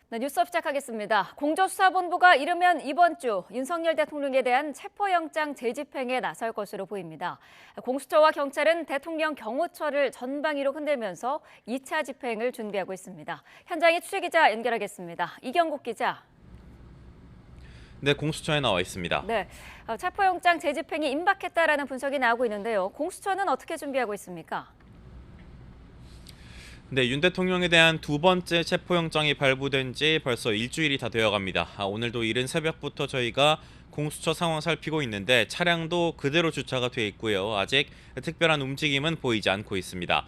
네, 뉴스업 시작하겠습니다. 공조수사본부가 이르면 이번 주 윤석열 대통령에 대한 체포영장 재집행에 나설 것으로 보입니다. 공수처와 경찰은 대통령 경호처를 전방위로 흔들면서 2차 집행을 준비하고 있습니다. 현장에 취재기자 연결하겠습니다. 이경국 기자. 네, 공수처에 나와 있습니다. 네, 체포영장 재집행이 임박했다라는 분석이 나오고 있는데요. 공수처는 어떻게 준비하고 있습니까? 네, 윤 대통령에 대한 두 번째 체포영장이 발부된 지 벌써 일주일이 다 되어갑니다. 오늘도 이른 새벽부터 저희가 공수처 상황 살피고 있는데 차량도 그대로 주차가 돼 있고요. 아직 특별한 움직임은 보이지 않고 있습니다.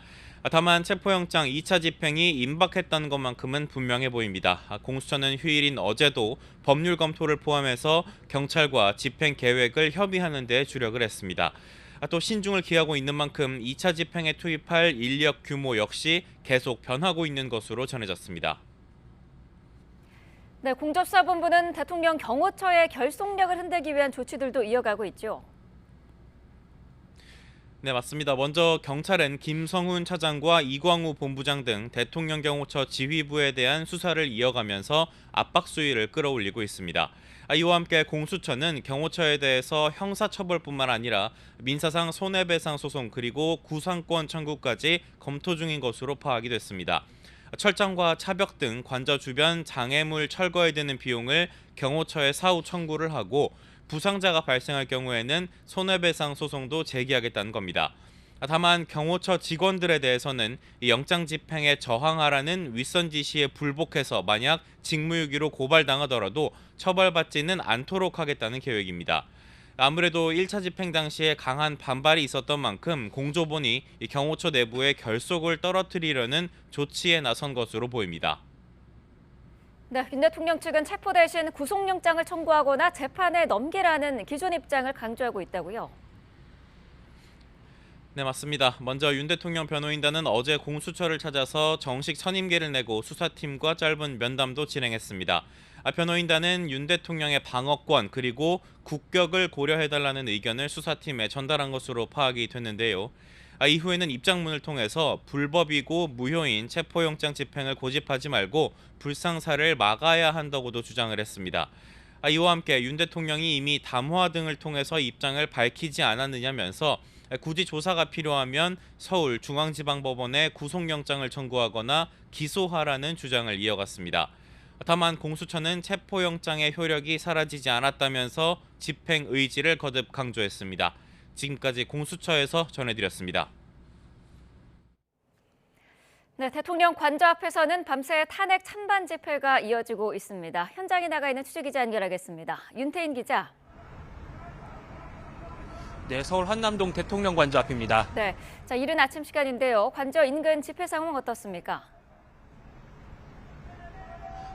다만 체포영장 2차 집행이 임박했다는 것만큼은 분명해 보입니다. 공수처는 휴일인 어제도 법률 검토를 포함해서 경찰과 집행 계획을 협의하는 데 주력을 했습니다. 또 신중을 기하고 있는 만큼 2차 집행에 투입할 인력 규모 역시 계속 변하고 있는 것으로 전해졌습니다. 네, 공조수사본부는 대통령 경호처의 결속력을 흔들기 위한 조치들도 이어가고 있죠. 네, 맞습니다. 먼저 경찰은 김성훈 차장과 이광우 본부장 등 대통령 경호처 지휘부에 대한 수사를 이어가면서 압박 수위를 끌어올리고 있습니다. 이와 함께 공수처는 경호처에 대해서 형사처벌뿐만 아니라 민사상 손해배상 소송 그리고 구상권 청구까지 검토 중인 것으로 파악이 됐습니다. 철장과 차벽 등 관저 주변 장애물 철거에 드는 비용을 경호처에 사후 청구를 하고 부상자가 발생할 경우에는 손해배상 소송도 제기하겠다는 겁니다. 다만 경호처 직원들에 대해서는 영장 집행에 저항하라는 윗선 지시에 불복해서 만약 직무유기로 고발당하더라도 처벌받지는 않도록 하겠다는 계획입니다. 아무래도 1차 집행 당시에 강한 반발이 있었던 만큼 공조본이 경호처 내부의 결속을 떨어뜨리려는 조치에 나선 것으로 보입니다. 네, 윤 대통령 측은 체포 대신 구속영장을 청구하거나 재판에 넘기라는 기존 입장을 강조하고 있다고요. 네, 맞습니다. 먼저 윤 대통령 변호인단은 어제 공수처를 찾아서 정식 선임계를 내고 수사팀과 짧은 면담도 진행했습니다. 변호인단은 윤 대통령의 방어권 그리고 국격을 고려해달라는 의견을 수사팀에 전달한 것으로 파악이 됐는데요. 이후에는 입장문을 통해서 불법이고 무효인 체포영장 집행을 고집하지 말고 불상사를 막아야 한다고도 주장을 했습니다. 이와 함께 윤 대통령이 이미 담화 등을 통해서 입장을 밝히지 않았느냐면서 굳이 조사가 필요하면 서울중앙지방법원에 구속영장을 청구하거나 기소하라는 주장을 이어갔습니다. 다만 공수처는 체포영장의 효력이 사라지지 않았다면서 집행 의지를 거듭 강조했습니다. 지금까지 공수처에서 전해드렸습니다. 네, 대통령 관저 앞에서는 밤새 탄핵 찬반 집회가 이어지고 있습니다. 현장에 나가 있는 취재기자 연결하겠습니다. 윤태인 기자. 네, 서울 한남동 대통령 관저 앞입니다. 네, 자, 이른 아침 시간인데요. 관저 인근 집회 상황 어떻습니까?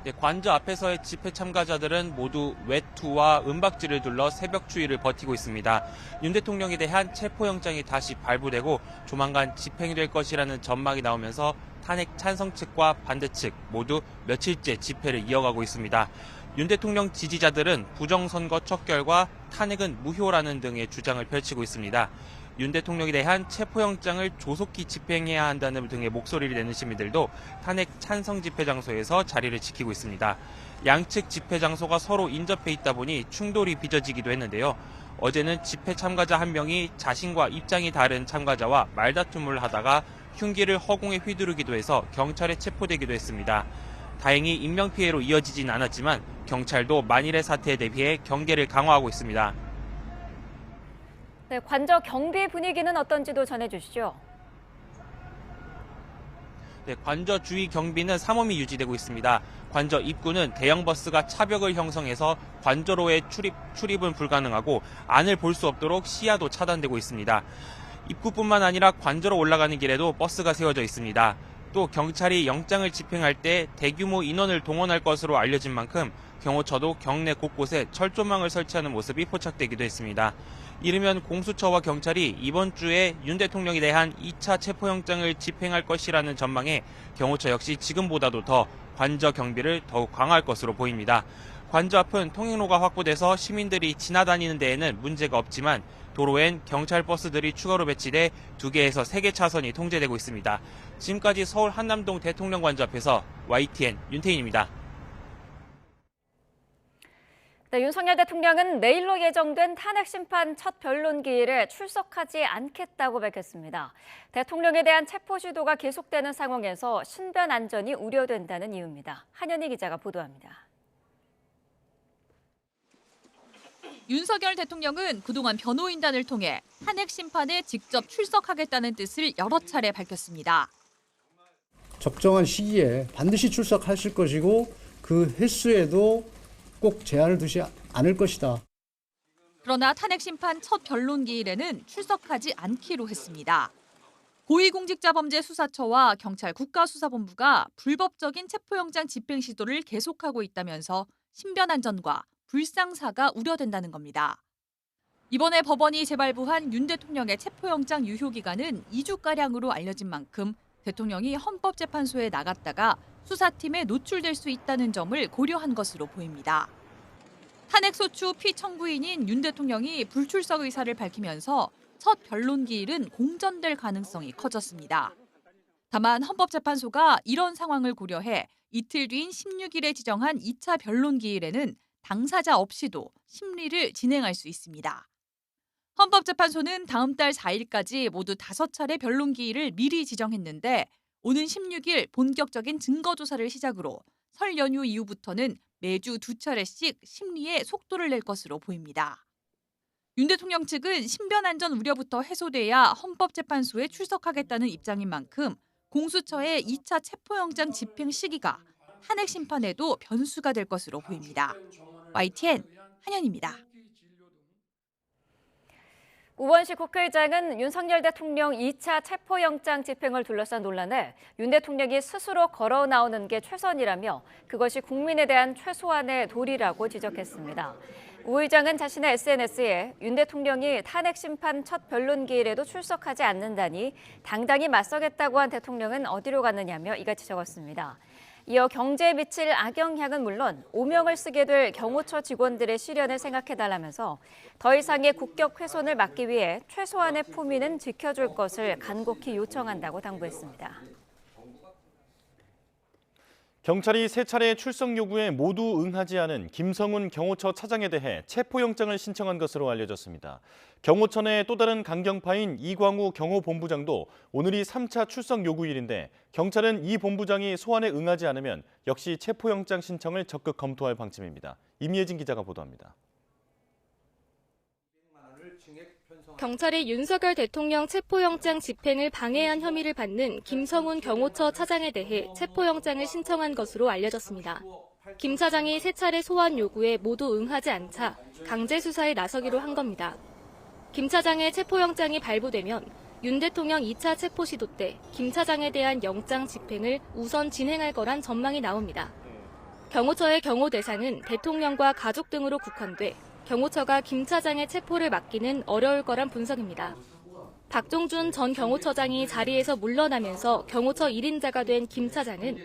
네, 관저 앞에서의 집회 참가자들은 모두 외투와 은박지를 둘러 새벽 추위를 버티고 있습니다. 윤 대통령에 대한 체포영장이 다시 발부되고 조만간 집행될 것이라는 전망이 나오면서 탄핵 찬성 측과 반대 측 모두 며칠째 집회를 이어가고 있습니다. 윤 대통령 지지자들은 부정선거 척결과 탄핵은 무효라는 등의 주장을 펼치고 있습니다. 윤 대통령에 대한 체포영장을 조속히 집행해야 한다는 등의 목소리를 내는 시민들도 탄핵 찬성 집회 장소에서 자리를 지키고 있습니다. 양측 집회 장소가 서로 인접해 있다 보니 충돌이 빚어지기도 했는데요. 어제는 집회 참가자 한 명이 자신과 입장이 다른 참가자와 말다툼을 하다가 흉기를 허공에 휘두르기도 해서 경찰에 체포되기도 했습니다. 다행히 인명피해로 이어지진 않았지만 경찰도 만일의 사태에 대비해 경계를 강화하고 있습니다. 네, 관저 경비 분위기는 어떤지도 전해주시죠. 네, 관저 주위 경비는 삼엄히 유지되고 있습니다. 관저 입구는 대형 버스가 차벽을 형성해서 관저로의 출입은 불가능하고 안을 볼 수 없도록 시야도 차단되고 있습니다. 입구뿐만 아니라 관저로 올라가는 길에도 버스가 세워져 있습니다. 또 경찰이 영장을 집행할 때 대규모 인원을 동원할 것으로 알려진 만큼 경호처도 경내 곳곳에 철조망을 설치하는 모습이 포착되기도 했습니다. 이르면 공수처와 경찰이 이번 주에 윤 대통령에 대한 2차 체포영장을 집행할 것이라는 전망에 경호처 역시 지금보다도 더 관저 경비를 더욱 강화할 것으로 보입니다. 관저 앞은 통행로가 확보돼서 시민들이 지나다니는 데에는 문제가 없지만 도로엔 경찰 버스들이 추가로 배치돼 2개에서 3개 차선이 통제되고 있습니다. 지금까지 서울 한남동 대통령 관저 앞에서 YTN 윤태인입니다. 네, 윤석열 대통령은 내일로 예정된 탄핵 심판 첫 변론 기일에 출석하지 않겠다고 밝혔습니다. 대통령에 대한 체포 시도가 계속되는 상황에서 신변 안전이 우려된다는 이유입니다. 한현희 기자가 보도합니다. 윤석열 대통령은 그동안 변호인단을 통해 탄핵 심판에 직접 출석하겠다는 뜻을 여러 차례 밝혔습니다. 적정한 시기에 반드시 출석하실 것이고 그 횟수에도 꼭 제한을 두지 않을 것이다. 그러나 탄핵 심판 첫 변론 기일에는 출석하지 않기로 했습니다. 고위공직자범죄수사처와 경찰 국가수사본부가 불법적인 체포영장 집행 시도를 계속하고 있다면서 신변 안전과 불상사가 우려된다는 겁니다. 이번에 법원이 재발부한 윤 대통령의 체포영장 유효 기간은 2주가량으로 알려진 만큼 대통령이 헌법재판소에 나갔다가 수사팀에 노출될 수 있다는 점을 고려한 것으로 보입니다. 탄핵소추 피청구인인 윤 대통령이 불출석 의사를 밝히면서 첫 변론 기일은 공전될 가능성이 커졌습니다. 다만 헌법재판소가 이런 상황을 고려해 이틀 뒤인 16일에 지정한 2차 변론 기일에는 당사자 없이도 심리를 진행할 수 있습니다. 헌법재판소는 다음 달 4일까지 모두 5차례 변론 기일을 미리 지정했는데 오는 16일 본격적인 증거조사를 시작으로 설 연휴 이후부터는 매주 2차례씩 심리에 속도를 낼 것으로 보입니다. 윤 대통령 측은 신변안전 우려부터 해소돼야 헌법재판소에 출석하겠다는 입장인 만큼 공수처의 2차 체포영장 집행 시기가 탄핵 심판에도 변수가 될 것으로 보입니다. YTN 한현입니다. 우원식 국회의장은 윤석열 대통령 2차 체포영장 집행을 둘러싼 논란에 윤 대통령이 스스로 걸어 나오는 게 최선이라며 그것이 국민에 대한 최소한의 도리라고 지적했습니다. 우 의장은 자신의 SNS에 윤 대통령이 탄핵 심판 첫 변론 기일에도 출석하지 않는다니 당당히 맞서겠다고 한 대통령은 어디로 갔느냐며 이같이 적었습니다. 이어 경제에 미칠 악영향은 물론 오명을 쓰게 될 경호처 직원들의 시련을 생각해달라면서 더 이상의 국격 훼손을 막기 위해 최소한의 품위는 지켜줄 것을 간곡히 요청한다고 당부했습니다. 경찰이 3차례 출석 요구에 모두 응하지 않은 김성훈 경호처 차장에 대해 체포영장을 신청한 것으로 알려졌습니다. 경호처 내 또 다른 강경파인 이광우 경호본부장도 오늘이 3차 출석 요구일인데 경찰은 이 본부장이 소환에 응하지 않으면 역시 체포영장 신청을 적극 검토할 방침입니다. 임예진 기자가 보도합니다. 경찰이 윤석열 대통령 체포영장 집행을 방해한 혐의를 받는 김성훈 경호처 차장에 대해 체포영장을 신청한 것으로 알려졌습니다. 김 차장이 3차례 소환 요구에 모두 응하지 않자 강제 수사에 나서기로 한 겁니다. 김 차장의 체포영장이 발부되면 윤 대통령 2차 체포 시도 때 김 차장에 대한 영장 집행을 우선 진행할 거란 전망이 나옵니다. 경호처의 경호 대상은 대통령과 가족 등으로 국한돼 경호처가 김 차장의 체포를 막기는 어려울 거란 분석입니다. 박종준 전 경호처장이 자리에서 물러나면서 경호처 1인자가 된 김 차장은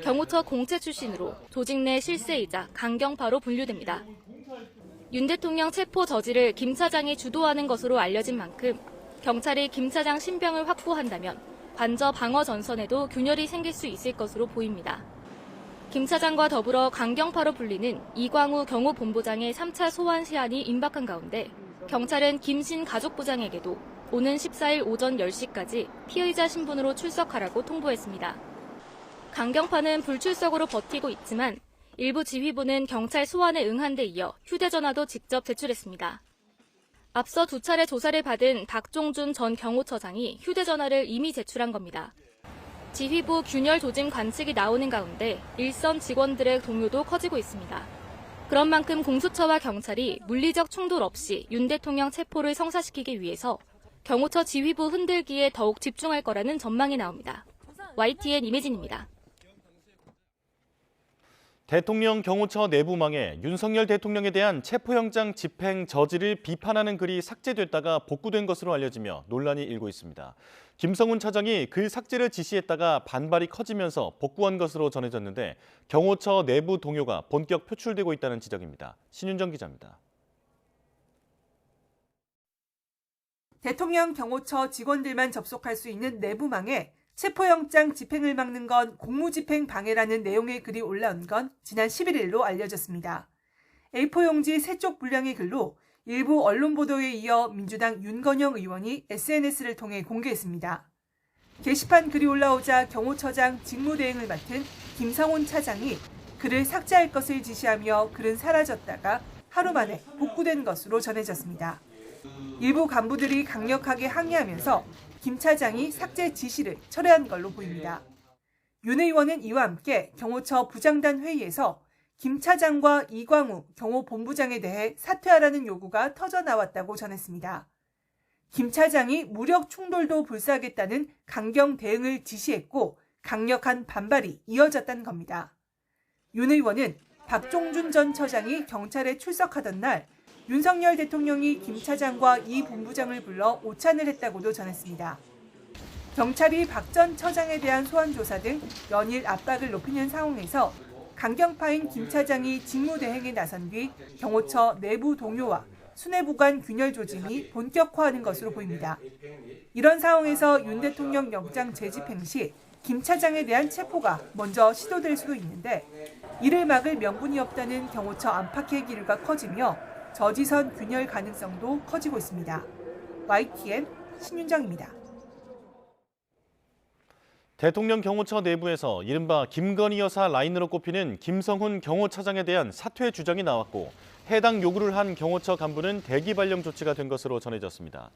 경호처 공채 출신으로 조직 내 실세이자 강경파로 분류됩니다. 윤 대통령 체포 저지를 김 차장이 주도하는 것으로 알려진 만큼 경찰이 김 차장 신병을 확보한다면 관저 방어 전선에도 균열이 생길 수 있을 것으로 보입니다. 김 차장과 더불어 강경파로 불리는 이광우 경호본부장의 3차 소환 시한이 임박한 가운데 경찰은 김신 가족부장에게도 오는 14일 오전 10시까지 피의자 신분으로 출석하라고 통보했습니다. 강경파는 불출석으로 버티고 있지만 일부 지휘부는 경찰 소환에 응한 데 이어 휴대전화도 직접 제출했습니다. 앞서 2차례 조사를 받은 박종준 전 경호처장이 휴대전화를 이미 제출한 겁니다. 지휘부 균열 조짐 관측이 나오는 가운데 일선 직원들의 동요도 커지고 있습니다. 그런 만큼 공수처와 경찰이 물리적 충돌 없이 윤 대통령 체포를 성사시키기 위해서 경호처 지휘부 흔들기에 더욱 집중할 거라는 전망이 나옵니다. YTN 임혜진입니다. 대통령 경호처 내부망에 윤석열 대통령에 대한 체포영장 집행 저지를 비판하는 글이 삭제됐다가 복구된 것으로 알려지며 논란이 일고 있습니다. 김성훈 차장이 글 삭제를 지시했다가 반발이 커지면서 복구한 것으로 전해졌는데 경호처 내부 동요가 본격 표출되고 있다는 지적입니다. 신윤정 기자입니다. 대통령 경호처 직원들만 접속할 수 있는 내부망에 체포영장 집행을 막는 건 공무집행 방해라는 내용의 글이 올라온 건 지난 11일로 알려졌습니다. A4 용지 3쪽 분량의 글로 일부 언론 보도에 이어 민주당 윤건영 의원이 SNS를 통해 공개했습니다. 게시판 글이 올라오자 경호처장 직무대행을 맡은 김성훈 차장이 글을 삭제할 것을 지시하며 글은 사라졌다가 하루 만에 복구된 것으로 전해졌습니다. 일부 간부들이 강력하게 항의하면서 김 차장이 삭제 지시를 철회한 걸로 보입니다. 윤 의원은 이와 함께 경호처 부장단 회의에서 김 차장과 이광우 경호본부장에 대해 사퇴하라는 요구가 터져나왔다고 전했습니다. 김 차장이 무력 충돌도 불사하겠다는 강경 대응을 지시했고 강력한 반발이 이어졌다는 겁니다. 윤 의원은 박종준 전 처장이 경찰에 출석하던 날 윤석열 대통령이 김 차장과 이 본부장을 불러 오찬을 했다고도 전했습니다. 경찰이 박 전 처장에 대한 소환 조사 등 연일 압박을 높이는 상황에서 강경파인 김 차장이 직무대행에 나선 뒤 경호처 내부 동료와 수뇌부 간 균열 조짐이 본격화하는 것으로 보입니다. 이런 상황에서 윤 대통령 영장 재집행 시 김 차장에 대한 체포가 먼저 시도될 수도 있는데 이를 막을 명분이 없다는 경호처 안팎의 기류가 커지며 저지선 균열 가능성도 커지고 있습니다. YTN 신윤정입니다. 대통령 경호처 내부에서 이른바 김건희 여사 라인으로 꼽히는 김성훈 경호차장에 대한 사퇴 주장이 나왔고 해당 요구를 한 경호처 간부는 대기 발령 조치가 된 것으로 전해졌습니다.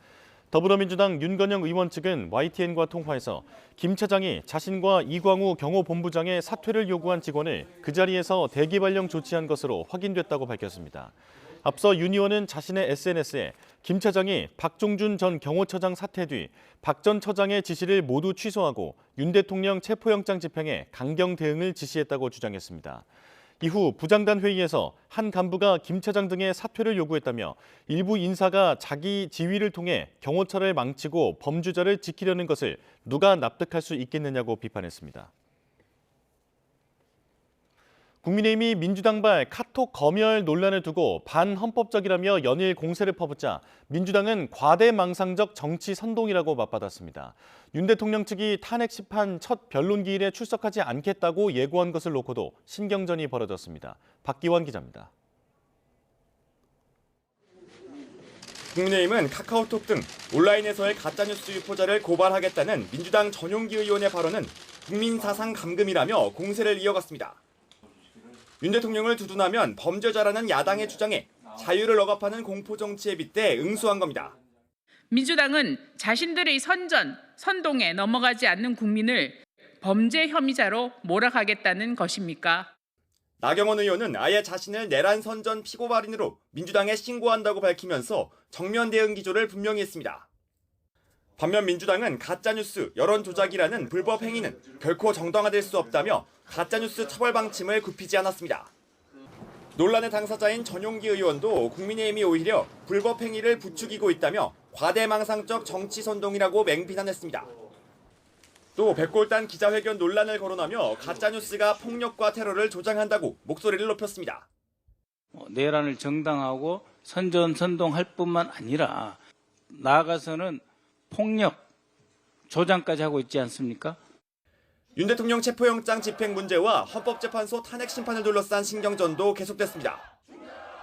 더불어민주당 윤건영 의원 측은 YTN과 통화에서 김 차장이 자신과 이광우 경호본부장의 사퇴를 요구한 직원을 그 자리에서 대기 발령 조치한 것으로 확인됐다고 밝혔습니다. 앞서 윤 의원은 자신의 SNS에 김 차장이 박종준 전 경호처장 사퇴 뒤 박 전 처장의 지시를 모두 취소하고 윤 대통령 체포영장 집행에 강경 대응을 지시했다고 주장했습니다. 이후 부장단 회의에서 한 간부가 김 차장 등의 사퇴를 요구했다며 일부 인사가 자기 지위를 통해 경호처를 망치고 범죄자를 지키려는 것을 누가 납득할 수 있겠느냐고 비판했습니다. 국민의힘이 민주당발 카톡 검열 논란을 두고 반헌법적이라며 연일 공세를 퍼붓자 민주당은 과대망상적 정치 선동이라고 맞받았습니다. 윤 대통령 측이 탄핵 심판 첫 변론 기일에 출석하지 않겠다고 예고한 것을 놓고도 신경전이 벌어졌습니다. 박기원 기자입니다. 국민의힘은 카카오톡 등 온라인에서의 가짜뉴스 유포자를 고발하겠다는 민주당 전용기 의원의 발언은 국민 사상 감금이라며 공세를 이어갔습니다. 윤 대통령을 두둔하면 범죄자라는 야당의 주장에 자유를 억압하는 공포정치에 빗대 응수한 겁니다. 민주당은 자신들의 선동에 넘어가지 않는 국민을 범죄 혐의자로 몰아가겠다는 것입니까? 나경원 의원은 아예 자신을 내란 선전 피고발인으로 민주당에 신고한다고 밝히면서 정면 대응 기조를 분명히 했습니다. 반면 민주당은 가짜뉴스, 여론 조작이라는 불법 행위는 결코 정당화될 수 없다며 가짜뉴스 처벌 방침을 굽히지 않았습니다. 논란의 당사자인 전용기 의원도 국민의힘이 오히려 불법 행위를 부추기고 있다며 과대망상적 정치 선동이라고 맹비난했습니다. 또 백골단 기자회견 논란을 거론하며 가짜뉴스가 폭력과 테러를 조장한다고 목소리를 높였습니다. 내란을 정당화하고 선동할 뿐만 아니라 나아가서는 폭력, 조장까지 하고 있지 않습니까? 윤 대통령 체포영장 집행 문제와 헌법재판소 탄핵 심판을 둘러싼 신경전도 계속됐습니다.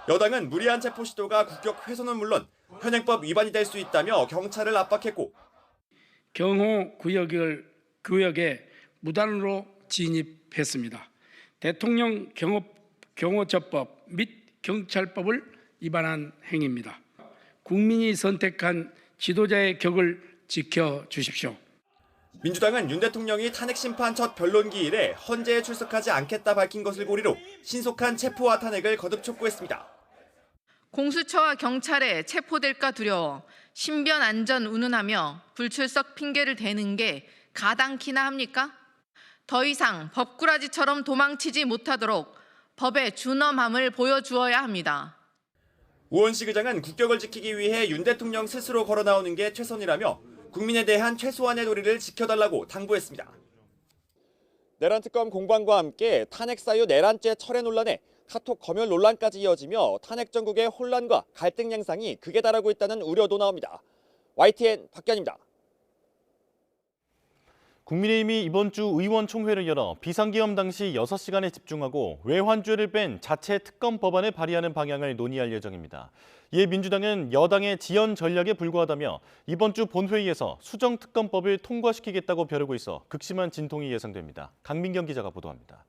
여당은 무리한 체포 시도가 국격 훼손은 물론 현행법 위반이 될 수 있다며 경찰을 압박했고 경호 구역에 무단으로 진입했습니다. 대통령 경호처법 및 경찰법을 위반한 행위입니다. 국민이 선택한 지도자의 격을 지켜주십시오. 민주당은 윤 대통령이 탄핵 심판 첫 변론 기일에 헌재에 출석하지 않겠다 밝힌 것을 고리로 신속한 체포와 탄핵을 거듭 촉구했습니다. 공수처와 경찰에 체포될까 두려워 신변 안전 운운하며 불출석 핑계를 대는 게 가당키나 합니까? 더 이상 법꾸라지처럼 도망치지 못하도록 법의 준엄함을 보여주어야 합니다. 우원식 의장은 국격을 지키기 위해 윤 대통령 스스로 걸어나오는 게 최선이라며 국민에 대한 최소한의 도리를 지켜달라고 당부했습니다. 내란특검 공방과 함께 탄핵 사유 내란죄 철회 논란에 카톡 검열 논란까지 이어지며 탄핵 정국의 혼란과 갈등 양상이 극에 달하고 있다는 우려도 나옵니다. YTN 박견입니다. 국민의힘이 이번 주 의원총회를 열어 비상계엄 당시 6시간에 집중하고 외환죄를 뺀 자체 특검 법안을 발의하는 방향을 논의할 예정입니다. 이에 민주당은 여당의 지연 전략에 불과하다며 이번 주 본회의에서 수정특검법을 통과시키겠다고 벼르고 있어 극심한 진통이 예상됩니다. 강민경 기자가 보도합니다.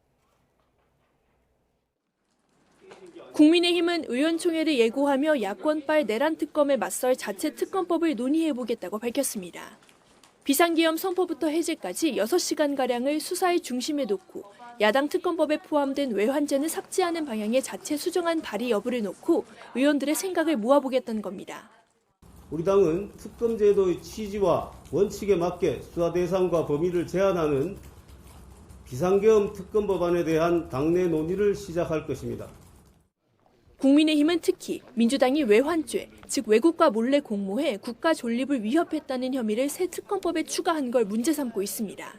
국민의힘은 의원총회를 예고하며 야권발 내란 특검에 맞설 자체 특검법을 논의해보겠다고 밝혔습니다. 비상계엄 선포부터 해제까지 6시간가량을 수사의 중심에 놓고 야당 특검법에 포함된 외환죄는 삭제하는 방향의 자체 수정안 발의 여부를 놓고 의원들의 생각을 모아보겠다는 겁니다. 우리 당은 특검 제도의 취지와 원칙에 맞게 수사 대상과 범위를 제한하는 비상계엄 특검 법안에 대한 당내 논의를 시작할 것입니다. 국민의힘은 특히 민주당이 외환죄, 즉 외국과 몰래 공모해 국가 존립을 위협했다는 혐의를 새 특검법에 추가한 걸 문제 삼고 있습니다.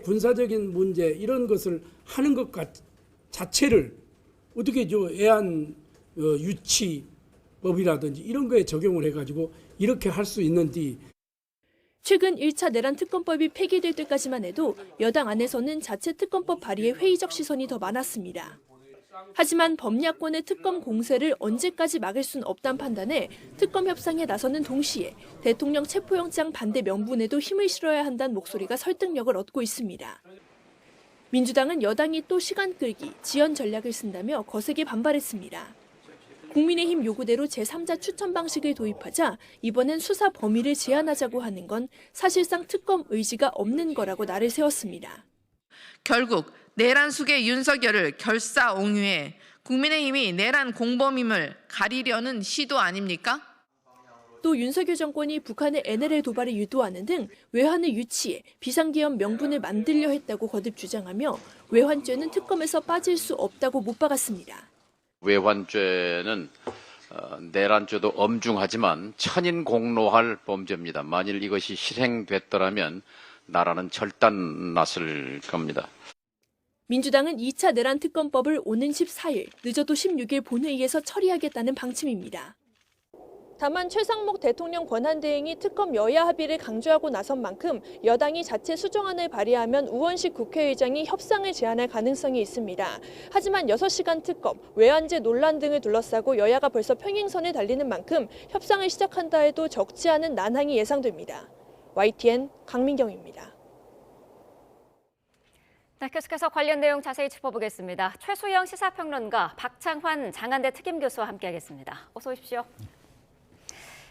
군사적인 문제 이런 것을 하는 것 자체를 어떻게 애한 유치법이라든지 이런 거에 적용을 해가지고 이렇게 할 수 있는지. 최근 1차 내란 특검법이 폐기될 때까지만 해도 여당 안에서는 자체 특검법 발의에 회의적 시선이 더 많았습니다. 하지만 범야권의 특검 공세를 언제까지 막을 수는 없다는 판단에 특검 협상에 나서는 동시에 대통령 체포영장 반대 명분에도 힘을 실어야 한다는 목소리가 설득력을 얻고 있습니다. 민주당은 여당이 또 시간 끌기, 지연 전략을 쓴다며 거세게 반발했습니다. 국민의힘 요구대로 제3자 추천 방식을 도입하자 이번엔 수사 범위를 제한하자고 하는 건 사실상 특검 의지가 없는 거라고 날을 세웠습니다. 결국 내란 숙의 윤석열을 결사옹위해 국민의힘이 내란 공범임을 가리려는 시도 아닙니까? 또 윤석열 정권이 북한의 NLL 도발을 유도하는 등 외환을 유치해 비상계엄 명분을 만들려 했다고 거듭 주장하며 외환죄는 특검에서 빠질 수 없다고 못 박았습니다. 외환죄는 내란죄도 엄중하지만 천인공노할 범죄입니다. 만일 이것이 실행됐더라면 나라는 절단났을 겁니다. 민주당은 2차 내란 특검법을 오는 14일, 늦어도 16일 본회의에서 처리하겠다는 방침입니다. 다만 최상목 대통령 권한대행이 특검 여야 합의를 강조하고 나선 만큼 여당이 자체 수정안을 발의하면 우원식 국회의장이 협상을 제안할 가능성이 있습니다. 하지만 6시간 특검, 외환죄 논란 등을 둘러싸고 여야가 벌써 평행선에 달리는 만큼 협상을 시작한다 해도 적지 않은 난항이 예상됩니다. YTN 강민경입니다. 네, 계속해서 관련 내용 자세히 짚어보겠습니다. 최수영 시사평론가, 박창환 장한대 특임교수와 함께하겠습니다. 어서 오십시오.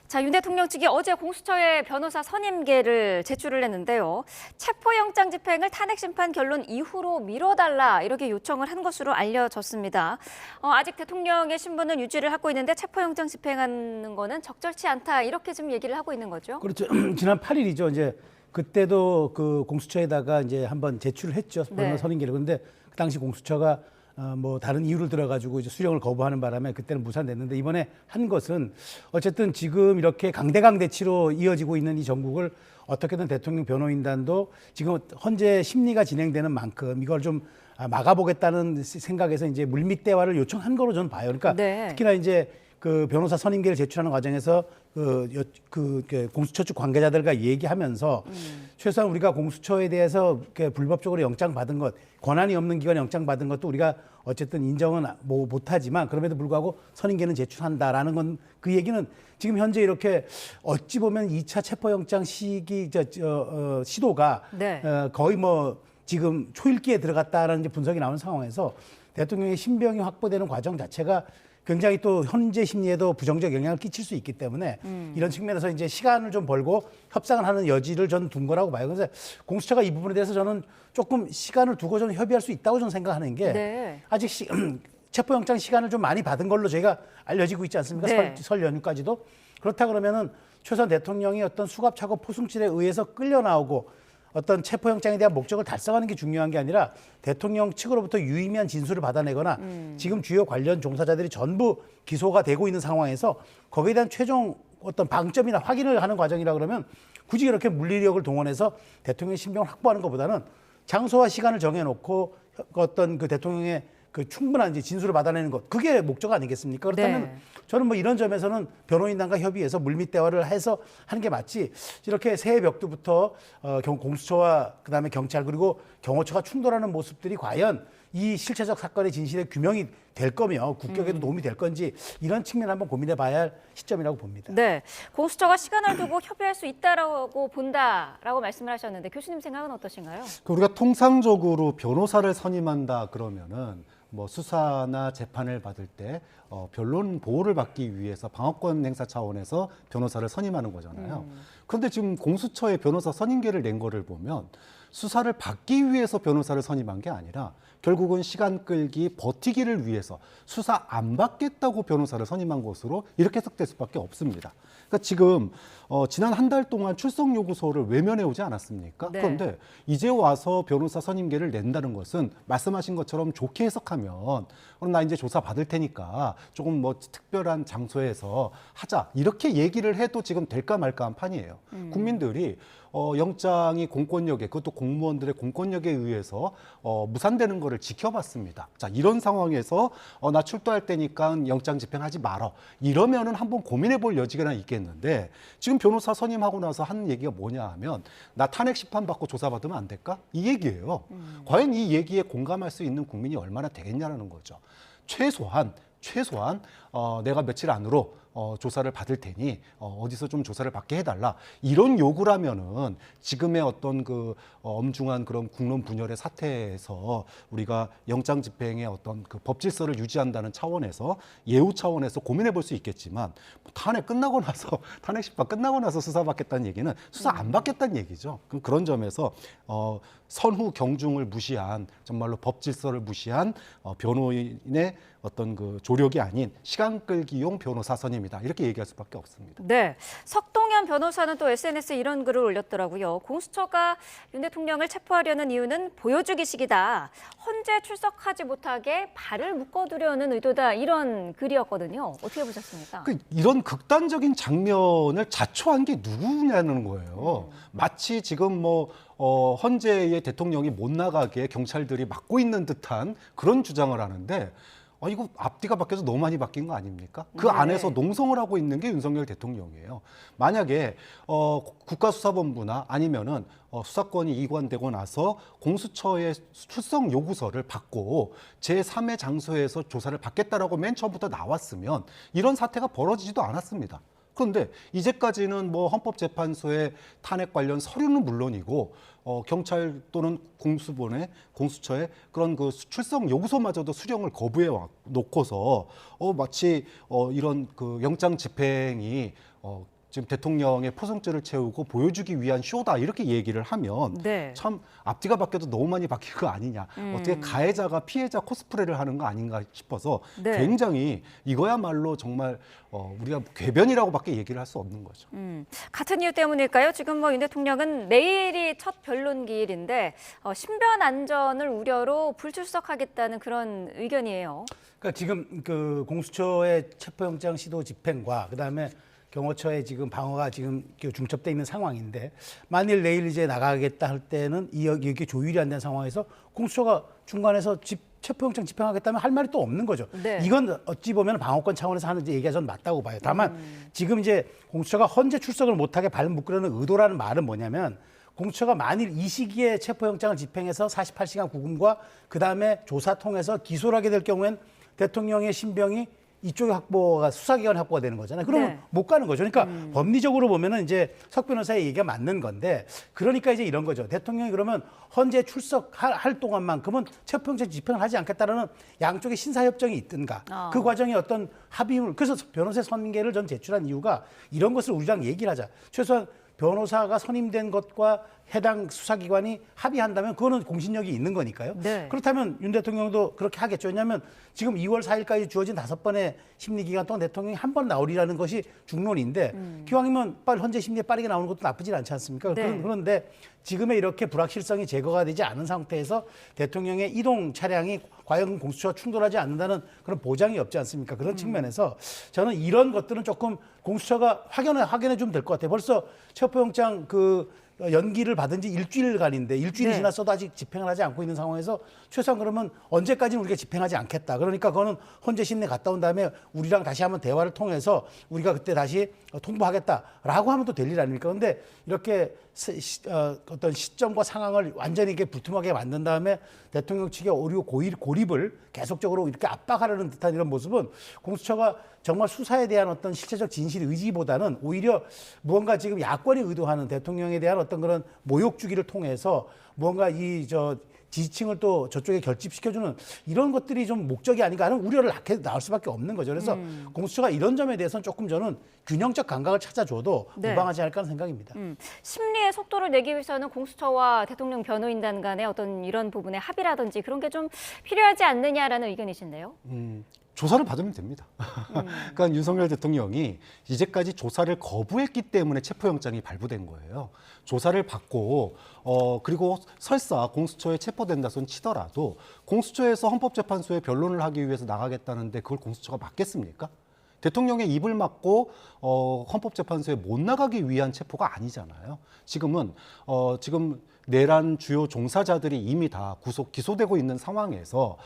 자, 윤 대통령 측이 어제 공수처에 변호사 선임계를 제출을 했는데요. 체포영장 집행을 탄핵심판 결론 이후로 미뤄달라 이렇게 요청을 한 것으로 알려졌습니다. 아직 대통령의 신분은 유지를 하고 있는데 체포영장 집행하는 거는 적절치 않다 이렇게 지금 얘기를 하고 있는 거죠. 그렇죠. 지난 8일이죠. 이제 그때도 그 공수처에다가 이제 한번 제출을 했죠. 변호사 선임계를. 그런데 그 당시 공수처가 뭐 다른 이유를 들어가지고 이제 수령을 거부하는 바람에 그때는 무산됐는데 이번에 한 것은 어쨌든 지금 이렇게 강대강대치로 이어지고 있는 이 전국을 어떻게든 대통령 변호인단도 지금 현재 심리가 진행되는 만큼 이걸 좀 막아보겠다는 생각에서 이제 물밑 대화를 요청한 거로 저는 봐요. 그러니까 특히나 이제 그 변호사 선임계를 제출하는 과정에서 그 공수처 측 관계자들과 얘기하면서 최소한 우리가 공수처에 대해서 불법적으로 영장 받은 것, 권한이 없는 기관에 영장 받은 것도 우리가 어쨌든 인정은 못하지만 그럼에도 불구하고 선임계는 제출한다라는 건 그 얘기는 지금 현재 이렇게 어찌 보면 2차 체포영장 시도가 거의 뭐 지금 초읽기에 들어갔다라는 이제 분석이 나오는 상황에서 대통령의 신병이 확보되는 과정 자체가 굉장히 또 현재 심리에도 부정적 영향을 끼칠 수 있기 때문에 이런 측면에서 이제 시간을 좀 벌고 협상을 하는 여지를 저는 둔 거라고 봐요. 그래서 공수처가 이 부분에 대해서 저는 조금 시간을 두고 좀 협의할 수 있다고 저는 생각하는 게 아직 체포영장 시간을 좀 많이 받은 걸로 저희가 알려지고 있지 않습니까? 설 연휴까지도. 그렇다 그러면은 최소한 대통령이 어떤 수갑차고 포승질에 의해서 끌려 나오고 어떤 체포영장에 대한 목적을 달성하는 게 중요한 게 아니라 대통령 측으로부터 유의미한 진술을 받아내거나 지금 주요 관련 종사자들이 전부 기소가 되고 있는 상황에서 거기에 대한 최종 어떤 방점이나 확인을 하는 과정이라 그러면 굳이 이렇게 물리력을 동원해서 대통령의 신병을 확보하는 것보다는 장소와 시간을 정해놓고 어떤 그 대통령의 그 충분한 이제 진술을 받아내는 것, 그게 목적 아니겠습니까? 그렇다면 네. 저는 뭐 이런 점에서는 변호인단과 협의해서 물밑 대화를 해서 하는 게 맞지, 이렇게 새해 벽두부터 공수처와 그다음에 경찰 그리고 경호처가 충돌하는 모습들이 과연 이 실체적 사건의 진실의 규명이 될 거며 국격에도 도움이 될 건지, 이런 측면을 한번 고민해 봐야 할 시점이라고 봅니다. 네, 공수처가 시간을 두고 협의할 수 있다라고 본다라고 말씀을 하셨는데 교수님 생각은 어떠신가요? 우리가 통상적으로 변호사를 선임한다 그러면은 뭐 수사나 재판을 받을 때 변론 보호를 받기 위해서 방어권 행사 차원에서 변호사를 선임하는 거잖아요. 그런데 지금 공수처에 변호사 선임계를 낸 거를 보면 수사를 받기 위해서 변호사를 선임한 게 아니라 결국은 시간 끌기, 버티기를 위해서 수사 안 받겠다고 변호사를 선임한 것으로 이렇게 해석될 수밖에 없습니다. 그러니까 지금 지난 한 달 동안 출석 요구서를 외면해 오지 않았습니까? 네. 그런데 이제 와서 변호사 선임계를 낸다는 것은 말씀하신 것처럼 좋게 해석하면 그럼 나 이제 조사 받을 테니까 조금 뭐 특별한 장소에서 하자, 이렇게 얘기를 해도 지금 될까 말까 한 판이에요. 국민들이 영장이 공권력에, 그것도 공무원들의 공권력에 의해서 무산되는 거를 지켜봤습니다. 자, 이런 상황에서 나 출두할 때니까 영장 집행하지 말어, 이러면은 한번 고민해 볼 여지가 있겠는데, 지금 변호사 선임하고 나서 하는 얘기가 뭐냐 하면 나 탄핵 심판 받고 조사받으면 안 될까? 이 얘기예요. 과연 이 얘기에 공감할 수 있는 국민이 얼마나 되겠냐는 거죠. 최소한 내가 며칠 안으로 조사를 받을 테니 어디서 좀 조사를 받게 해달라, 이런 요구라면은 지금의 어떤 그 엄중한 그런 국론 분열의 사태에서 우리가 영장 집행의 어떤 그 법 질서를 유지한다는 차원에서, 예우 차원에서 고민해 볼 수 있겠지만, 탄핵 끝나고 나서 탄핵 심판 끝나고 나서 수사 받겠다는 얘기는 수사 안 받겠다는 얘기죠. 그런 점에서 선후 경중을 무시한, 정말로 법 질서를 무시한 변호인의 어떤 그 조력이 아닌 시간 끌기용 변호사 선임이다, 이렇게 얘기할 수밖에 없습니다. 네, 석동현 변호사는 또 SNS에 이런 글을 올렸더라고요. 공수처가 윤 대통령을 체포하려는 이유는 보여주기식이다. 헌재 출석하지 못하게 발을 묶어두려는 의도다, 이런 글이었거든요. 어떻게 보셨습니까? 이런 극단적인 장면을 자초한 게 누구냐는 거예요. 마치 지금 뭐 헌재의 대통령이 못 나가게 경찰들이 막고 있는 듯한 그런 주장을 하는데, 이거 앞뒤가 바뀌어서 너무 많이 바뀐 거 아닙니까? 그 안에서 농성을 하고 있는 게 윤석열 대통령이에요. 만약에 국가수사본부나 아니면은 수사권이 이관되고 나서 공수처의 출석 요구서를 받고 제3의 장소에서 조사를 받겠다라고 맨 처음부터 나왔으면 이런 사태가 벌어지지도 않았습니다. 그런데 이제까지는 뭐 헌법재판소의 탄핵 관련 서류는 물론이고 경찰 또는 공수처의 그런 그 출석 요구서마저도 수령을 거부해 놓고서 마치 이런 그 영장 집행이 지금 대통령의 포성줄을 채우고 보여주기 위한 쇼다, 이렇게 얘기를 하면 네. 참 앞뒤가 바뀌어도 너무 많이 바뀐 거 아니냐, 어떻게 가해자가 피해자 코스프레를 하는 거 아닌가 싶어서 네. 굉장히 이거야말로 정말 우리가 궤변이라고밖에 얘기를 할 수 없는 거죠. 같은 이유 때문일까요? 지금 뭐 윤 대통령은 내일이 첫 변론기일인데 신변 안전을 우려로 불출석하겠다는 그런 의견이에요. 그러니까 지금 그 공수처의 체포영장 시도 집행과 그다음에 경호처의 지금 방어가 지금 중첩돼 있는 상황인데, 만일 내일 이제 나가겠다 할 때는 이게 조율이 안 된 상황에서 공수처가 중간에서 체포영장 집행하겠다면 할 말이 또 없는 거죠. 네. 이건 어찌 보면 방어권 차원에서 하는 얘기가 전 맞다고 봐요. 다만 지금 이제 공수처가 헌재 출석을 못하게 발 묶으려는 의도라는 말은 뭐냐면, 공수처가 만일 이 시기에 체포영장을 집행해서 48시간 구금과 그다음에 조사 통해서 기소를 하게 될 경우엔 대통령의 신병이 이쪽의 확보가, 수사기관 확보가 되는 거잖아요. 그러면 네. 못 가는 거죠. 그러니까 법리적으로 보면은 이제 석 변호사의 얘기가 맞는 건데, 그러니까 이제 이런 거죠. 대통령이 그러면 헌재 출석할 동안만큼은 체포영장 집행을 하지 않겠다라는 양쪽의 신사협정이 있든가, 그 과정에 어떤 합의를, 그래서 변호사 선임계를 전 제출한 이유가 이런 것을 우리랑 얘기를 하자. 최소한 변호사가 선임된 것과 해당 수사기관이 합의한다면 그거는 공신력이 있는 거니까요. 네. 그렇다면 윤 대통령도 그렇게 하겠죠. 왜냐하면 지금 2월 4일까지 주어진 5번의 심리기간 동안 대통령이 한 번 나오리라는 것이 중론인데, 기왕이면 빨리 헌재 심리에 빠르게 나오는 것도 나쁘진 않지 않습니까? 네. 그런데 지금의 이렇게 불확실성이 제거가 되지 않은 상태에서 대통령의 이동 차량이 과연 공수처와 충돌하지 않는다는 그런 보장이 없지 않습니까? 그런 측면에서 저는 이런 것들은 조금 공수처가 확인해 주면 될 것 같아요. 벌써 체포영장 그 연기를 받은 지 일주일간인데 일주일이 네. 지났어도 아직 집행을 하지 않고 있는 상황에서 최소한 그러면 언제까지는 우리가 집행하지 않겠다. 그러니까 그거는 헌재 심내 갔다 온 다음에 우리랑 다시 한번 대화를 통해서 우리가 그때 다시 통보하겠다라고 하면 또 될 일 아닙니까? 그런데 이렇게 어떤 시점과 상황을 완전히 이렇게 불투명하게 만든 다음에 대통령 측의 오류 고립을 계속적으로 이렇게 압박하려는 듯한 이런 모습은 공수처가 정말 수사에 대한 어떤 실체적 진실 의지보다는 오히려 무언가 지금 야권이 의도하는 대통령에 대한 어떤 그런 모욕 주기를 통해서 무언가 지지층을 또 저쪽에 결집시켜주는 이런 것들이 좀 목적이 아닌가 하는 우려를 낳을 수밖에 없는 거죠. 그래서 공수처가 이런 점에 대해서는 조금 저는 균형적 감각을 찾아줘도 네. 무방하지 않을까 하는 생각입니다. 심리의 속도를 내기 위해서는 공수처와 대통령 변호인단 간의 어떤 이런 부분의 합의라든지 그런 게 좀 필요하지 않느냐라는 의견이신데요. 조사를 받으면 됩니다. 그러니까 윤석열 대통령이 이제까지 조사를 거부했기 때문에 체포영장이 발부된 거예요. 조사를 받고 그리고 설사 공수처에 체포된다 손 치더라도 공수처에서 헌법재판소에 변론을 하기 위해서 나가겠다는데 그걸 공수처가 막겠습니까? 대통령의 입을 막고 헌법재판소에 못 나가기 위한 체포가 아니잖아요. 지금 내란 주요 종사자들이 이미 다 기소되고 있는 상황에서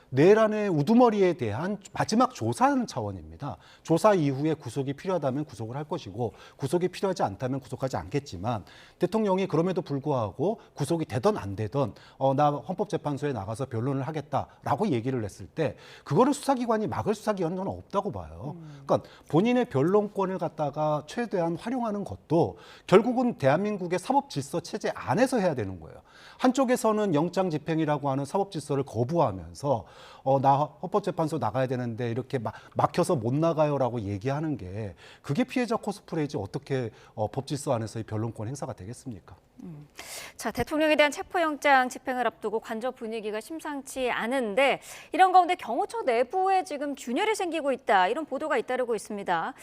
내란의 우두머리에 대한 마지막 조사하는 차원입니다. 조사 이후에 구속이 필요하다면 구속을 할 것이고 구속이 필요하지 않다면 구속하지 않겠지만 대통령이 그럼에도 불구하고 구속이 되든 안 되든 나 헌법재판소에 나가서 변론을 하겠다라고 얘기를 했을 때 그거를 수사기관이 막을 수사기관은 저는 없다고 봐요. 그러니까 본인의 변론권을 갖다가 최대한 활용하는 것도 결국은 대한민국의 사법질서 체제 안에서 해야 되는 거예요. 한쪽에서는 영장 집행이라고 하는 사법질서를 거부하면서 나 헌법재판소 나가야 되는데 이렇게 막혀서 못 나가요라고 얘기하는 게 그게 피해자 코스프레이지 어떻게 법질서 안에서의 변론권 행사가 되겠습니까? 자, 대통령에 대한 체포영장 집행을 앞두고 관저 분위기가 심상치 않은데 이런 가운데 경호처 내부에 지금 균열이 생기고 있다. 이런 보도가 잇따르고 있습니다.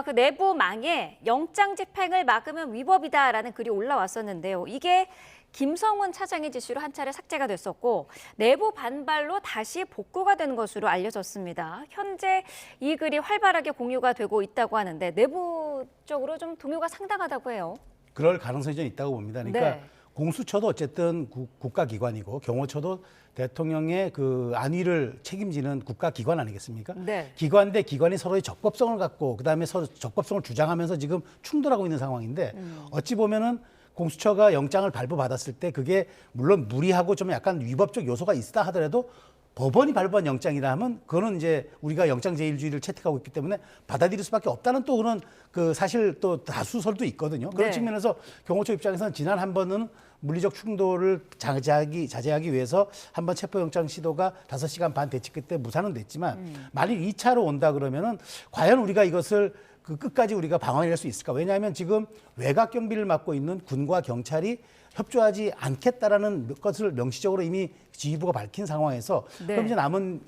그 내부망에 영장 집행을 막으면 위법이다라는 글이 올라왔었는데요. 이게 김성훈 차장의 지시로 한 차례 삭제가 됐었고 내부 반발로 다시 복구가 된 것으로 알려졌습니다. 현재 이 글이 활발하게 공유가 되고 있다고 하는데 내부적으로 좀 동요가 상당하다고 해요. 그럴 가능성이 좀 있다고 봅니다. 그러니까 네. 공수처도 어쨌든 국가기관이고 경호처도 대통령의 그 안위를 책임지는 국가기관 아니겠습니까? 네. 기관 대 기관이 서로의 적법성을 갖고 그다음에 서로 적법성을 주장하면서 지금 충돌하고 있는 상황인데 어찌 보면은 공수처가 영장을 발부받았을 때 그게 물론 무리하고 좀 약간 위법적 요소가 있다 하더라도 법원이 발부한 영장이라 하면 그거는 이제 우리가 영장 제일주의를 채택하고 있기 때문에 받아들일 수밖에 없다는 또 그런 그 사실 또 다수설도 있거든요. 그런 네. 측면에서 경호처 입장에서는 지난 한 번은 물리적 충돌을 자제하기 위해서 한번 체포영장 시도가 5시간 반 대치 끝에 무산은 됐지만 만일 2차로 온다 그러면은 과연 우리가 이것을 끝까지 우리가 방어해낼 수 있을까? 왜냐하면 지금 외곽 경비를 맡고 있는 군과 경찰이 협조하지 않겠다라는 것을 명시적으로 이미 지휘부가 밝힌 상황에서 네. 그럼 이제 남은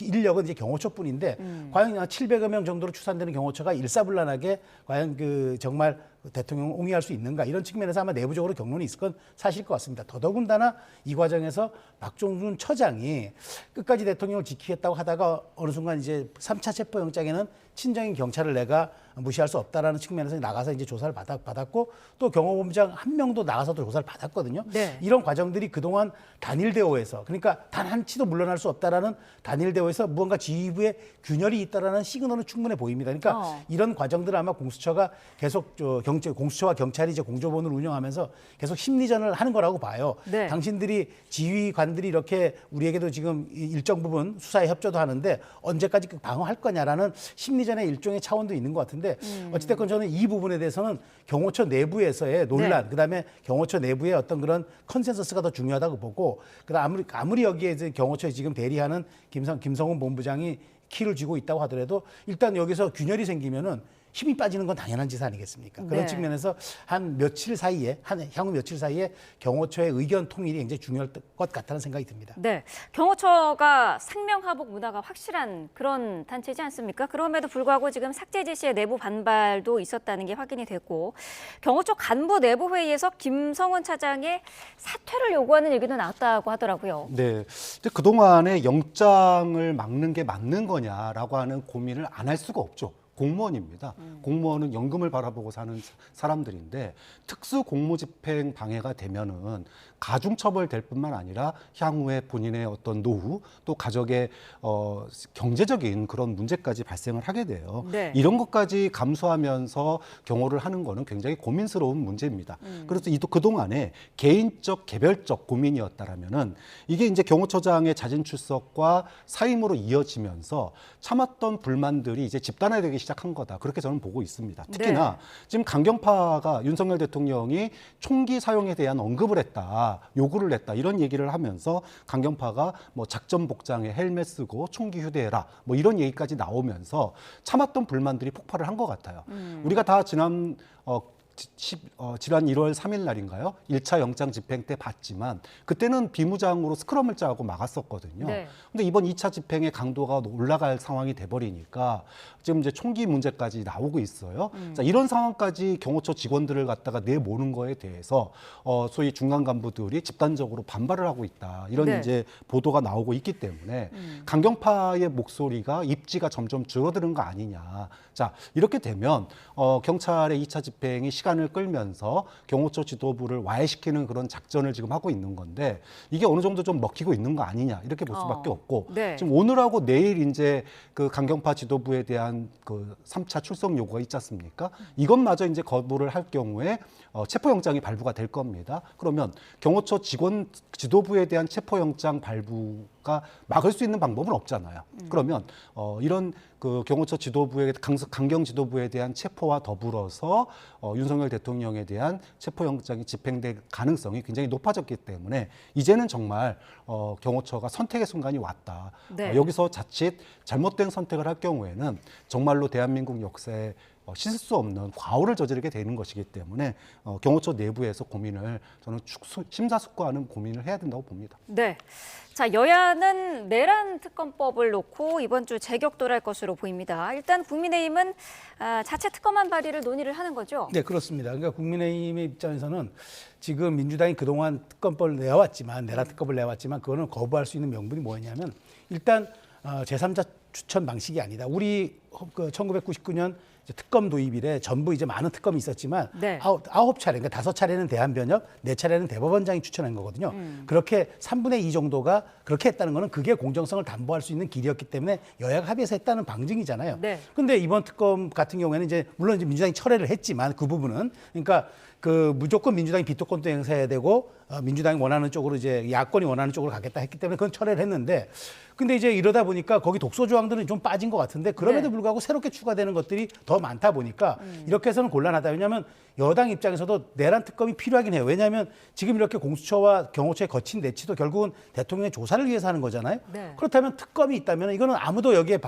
인력은 이제 경호처뿐인데 과연 700여 명 정도로 추산되는 경호처가 일사불란하게 과연 정말 대통령을 옹이할 수 있는가 이런 측면에서 아마 내부적으로 경론이 있을 건 사실일 것 같습니다. 더더군다나 이 과정에서 박종준 처장이 끝까지 대통령을 지키겠다고 하다가 어느 순간 이제 3차 체포영장에는 친정인 경찰을 내가 무시할 수 없다라는 측면에서 나가서 이제 조사를 받았고 또 경호본부장 한 명도 나가서도 조사를 받았거든요. 네. 이런 과정들이 그동안 단일 대오에서 그러니까 단 한 치도 물러날 수 없다라는 단일 대오에서 무언가 지휘부의 균열이 있다라는 시그널은 충분해 보입니다. 그러니까 이런 과정들을 아마 공수처가 계속 공수처와 경찰이 이제 공조본을 운영하면서 계속 심리전을 하는 거라고 봐요. 네. 당신들이 지휘관들이 이렇게 우리에게도 지금 일정 부분 수사에 협조도 하는데 언제까지 방어할 거냐라는 심리전의 일종의 차원도 있는 것 같은데 어찌됐건 저는 이 부분에 대해서는 경호처 내부에서의 논란, 네. 그다음에 경호처 내부의 어떤 그런 컨센서스가 더 중요하다고 보고 그다음 아무리 여기에 이제 경호처에 지금 대리하는 김성훈 본부장이 키를 쥐고 있다고 하더라도 일단 여기서 균열이 생기면은 힘이 빠지는 건 당연한 짓 아니겠습니까? 그런 네. 측면에서 향후 며칠 사이에 경호처의 의견 통일이 굉장히 중요할 것 같다는 생각이 듭니다. 네, 경호처가 상명하복 문화가 확실한 그런 단체지 않습니까? 그럼에도 불구하고 지금 삭제 지시에 내부 반발도 있었다는 게 확인이 됐고 경호처 간부 내부 회의에서 김성훈 차장의 사퇴를 요구하는 얘기도 나왔다고 하더라고요. 네, 그동안에 영장을 막는 게 맞는 거냐라고 하는 고민을 안 할 수가 없죠. 공무원입니다. 공무원은 연금을 바라보고 사는 사람들인데 특수 공무집행 방해가 되면은 가중처벌 될 뿐만 아니라 향후에 본인의 어떤 노후 또 가족의 경제적인 그런 문제까지 발생을 하게 돼요. 네. 이런 것까지 감수하면서 경호를 하는 거는 굉장히 고민스러운 문제입니다. 그래서 그동안에 개인적 개별적 고민이었다라면은 이게 이제 경호처장의 자진 출석과 사임으로 이어지면서 참았던 불만들이 이제 집단화되기 시작한 거다. 그렇게 저는 보고 있습니다. 특히나 지금 강경파가 윤석열 대통령이 총기 사용에 대한 언급을 했다. 요구를 했다. 이런 얘기를 하면서 강경파가 뭐 작전 복장에 헬멧 쓰고 총기 휴대해라. 뭐 이런 얘기까지 나오면서 참았던 불만들이 폭발을 한 것 같아요. 우리가 다 지난 1월 3일 날인가요? 1차 영장 집행 때 봤지만 그때는 비무장으로 스크럼을 짜고 막았었거든요. 근데 이번 2차 집행의 강도가 올라갈 상황이 돼버리니까 지금 이제 총기 문제까지 나오고 있어요. 자, 이런 상황까지 경호처 직원들을 갖다가 내모는 거에 대해서 소위 중간 간부들이 집단적으로 반발을 하고 있다. 이런 이제 보도가 나오고 있기 때문에 강경파의 목소리가 입지가 점점 줄어드는 거 아니냐. 자, 이렇게 되면 경찰의 2차 집행이 시간을 끌면서 경호처 지도부를 와해시키는 그런 작전을 지금 하고 있는 건데 이게 어느 정도 좀 먹히고 있는 거 아니냐 이렇게 볼 수밖에 없고 지금 오늘하고 내일 이제 그 강경파 지도부에 대한 그 3차 출석 요구가 있지 않습니까? 이것마저 이제 거부를 할 경우에 체포영장이 발부가 될 겁니다. 그러면 경호처 직원 지도부에 대한 체포영장 발부가 막을 수 있는 방법은 없잖아요. 그러면 이런 그 경호처 지도부의 강경 지도부에 대한 체포와 더불어서 윤석열 대통령에 대한 체포영장이 집행될 가능성이 굉장히 높아졌기 때문에 이제는 정말 경호처가 선택의 순간이 왔다. 여기서 자칫 잘못된 선택을 할 경우에는 정말로 대한민국 역사에 씻을 수 없는 과오를 저지르게 되는 것이기 때문에 경호처 내부에서 고민을 저는 심사숙고하는 고민을 해야 된다고 봅니다. 네. 자, 여야는 내란 특검법을 놓고 이번 주 재격돌할 것으로 보입니다. 일단 국민의힘은 자체 특검안 발의를 논의를 하는 거죠? 네, 그렇습니다. 그러니까 국민의힘의 입장에서는 지금 민주당이 그동안 특검법을 내왔지만 내란 특검을 내왔지만 그거는 거부할 수 있는 명분이 뭐냐면 일단 제3자 추천 방식이 아니다. 우리 1999년 특검 도입 이래 전부 이제 많은 특검이 있었지만 9차례, 그러니까 5차례는 대한변협, 4차례는 대법원장이 추천한 거거든요. 그렇게 3분의 2 정도가 그렇게 했다는 거는 그게 공정성을 담보할 수 있는 길이었기 때문에 여야가 합의해서 했다는 방증이잖아요. 그런데 이번 특검 같은 경우에는 이제 물론 이제 민주당이 철회를 했지만 그 부분은 그러니까 그 무조건 민주당이 비토권도 행사해야 되고 민주당이 원하는 쪽으로 이제 야권이 원하는 쪽으로 가겠다 했기 때문에 그건 철회를 했는데 근데 이제 이러다 보니까 거기 독소 조항들은 좀 빠진 것 같은데 그럼에도 불구하고 새롭게 추가되는 것들이 더 많다 보니까 이렇게 해서는 곤란하다. 왜냐하면 여당 입장에서도 내란 특검이 필요하긴 해요. 왜냐하면 지금 이렇게 공수처와 경호처의 거친 내치도 결국은 대통령의 조사를 위해서 하는 거잖아요. 그렇다면 특검이 있다면 이거는 아무도 여기에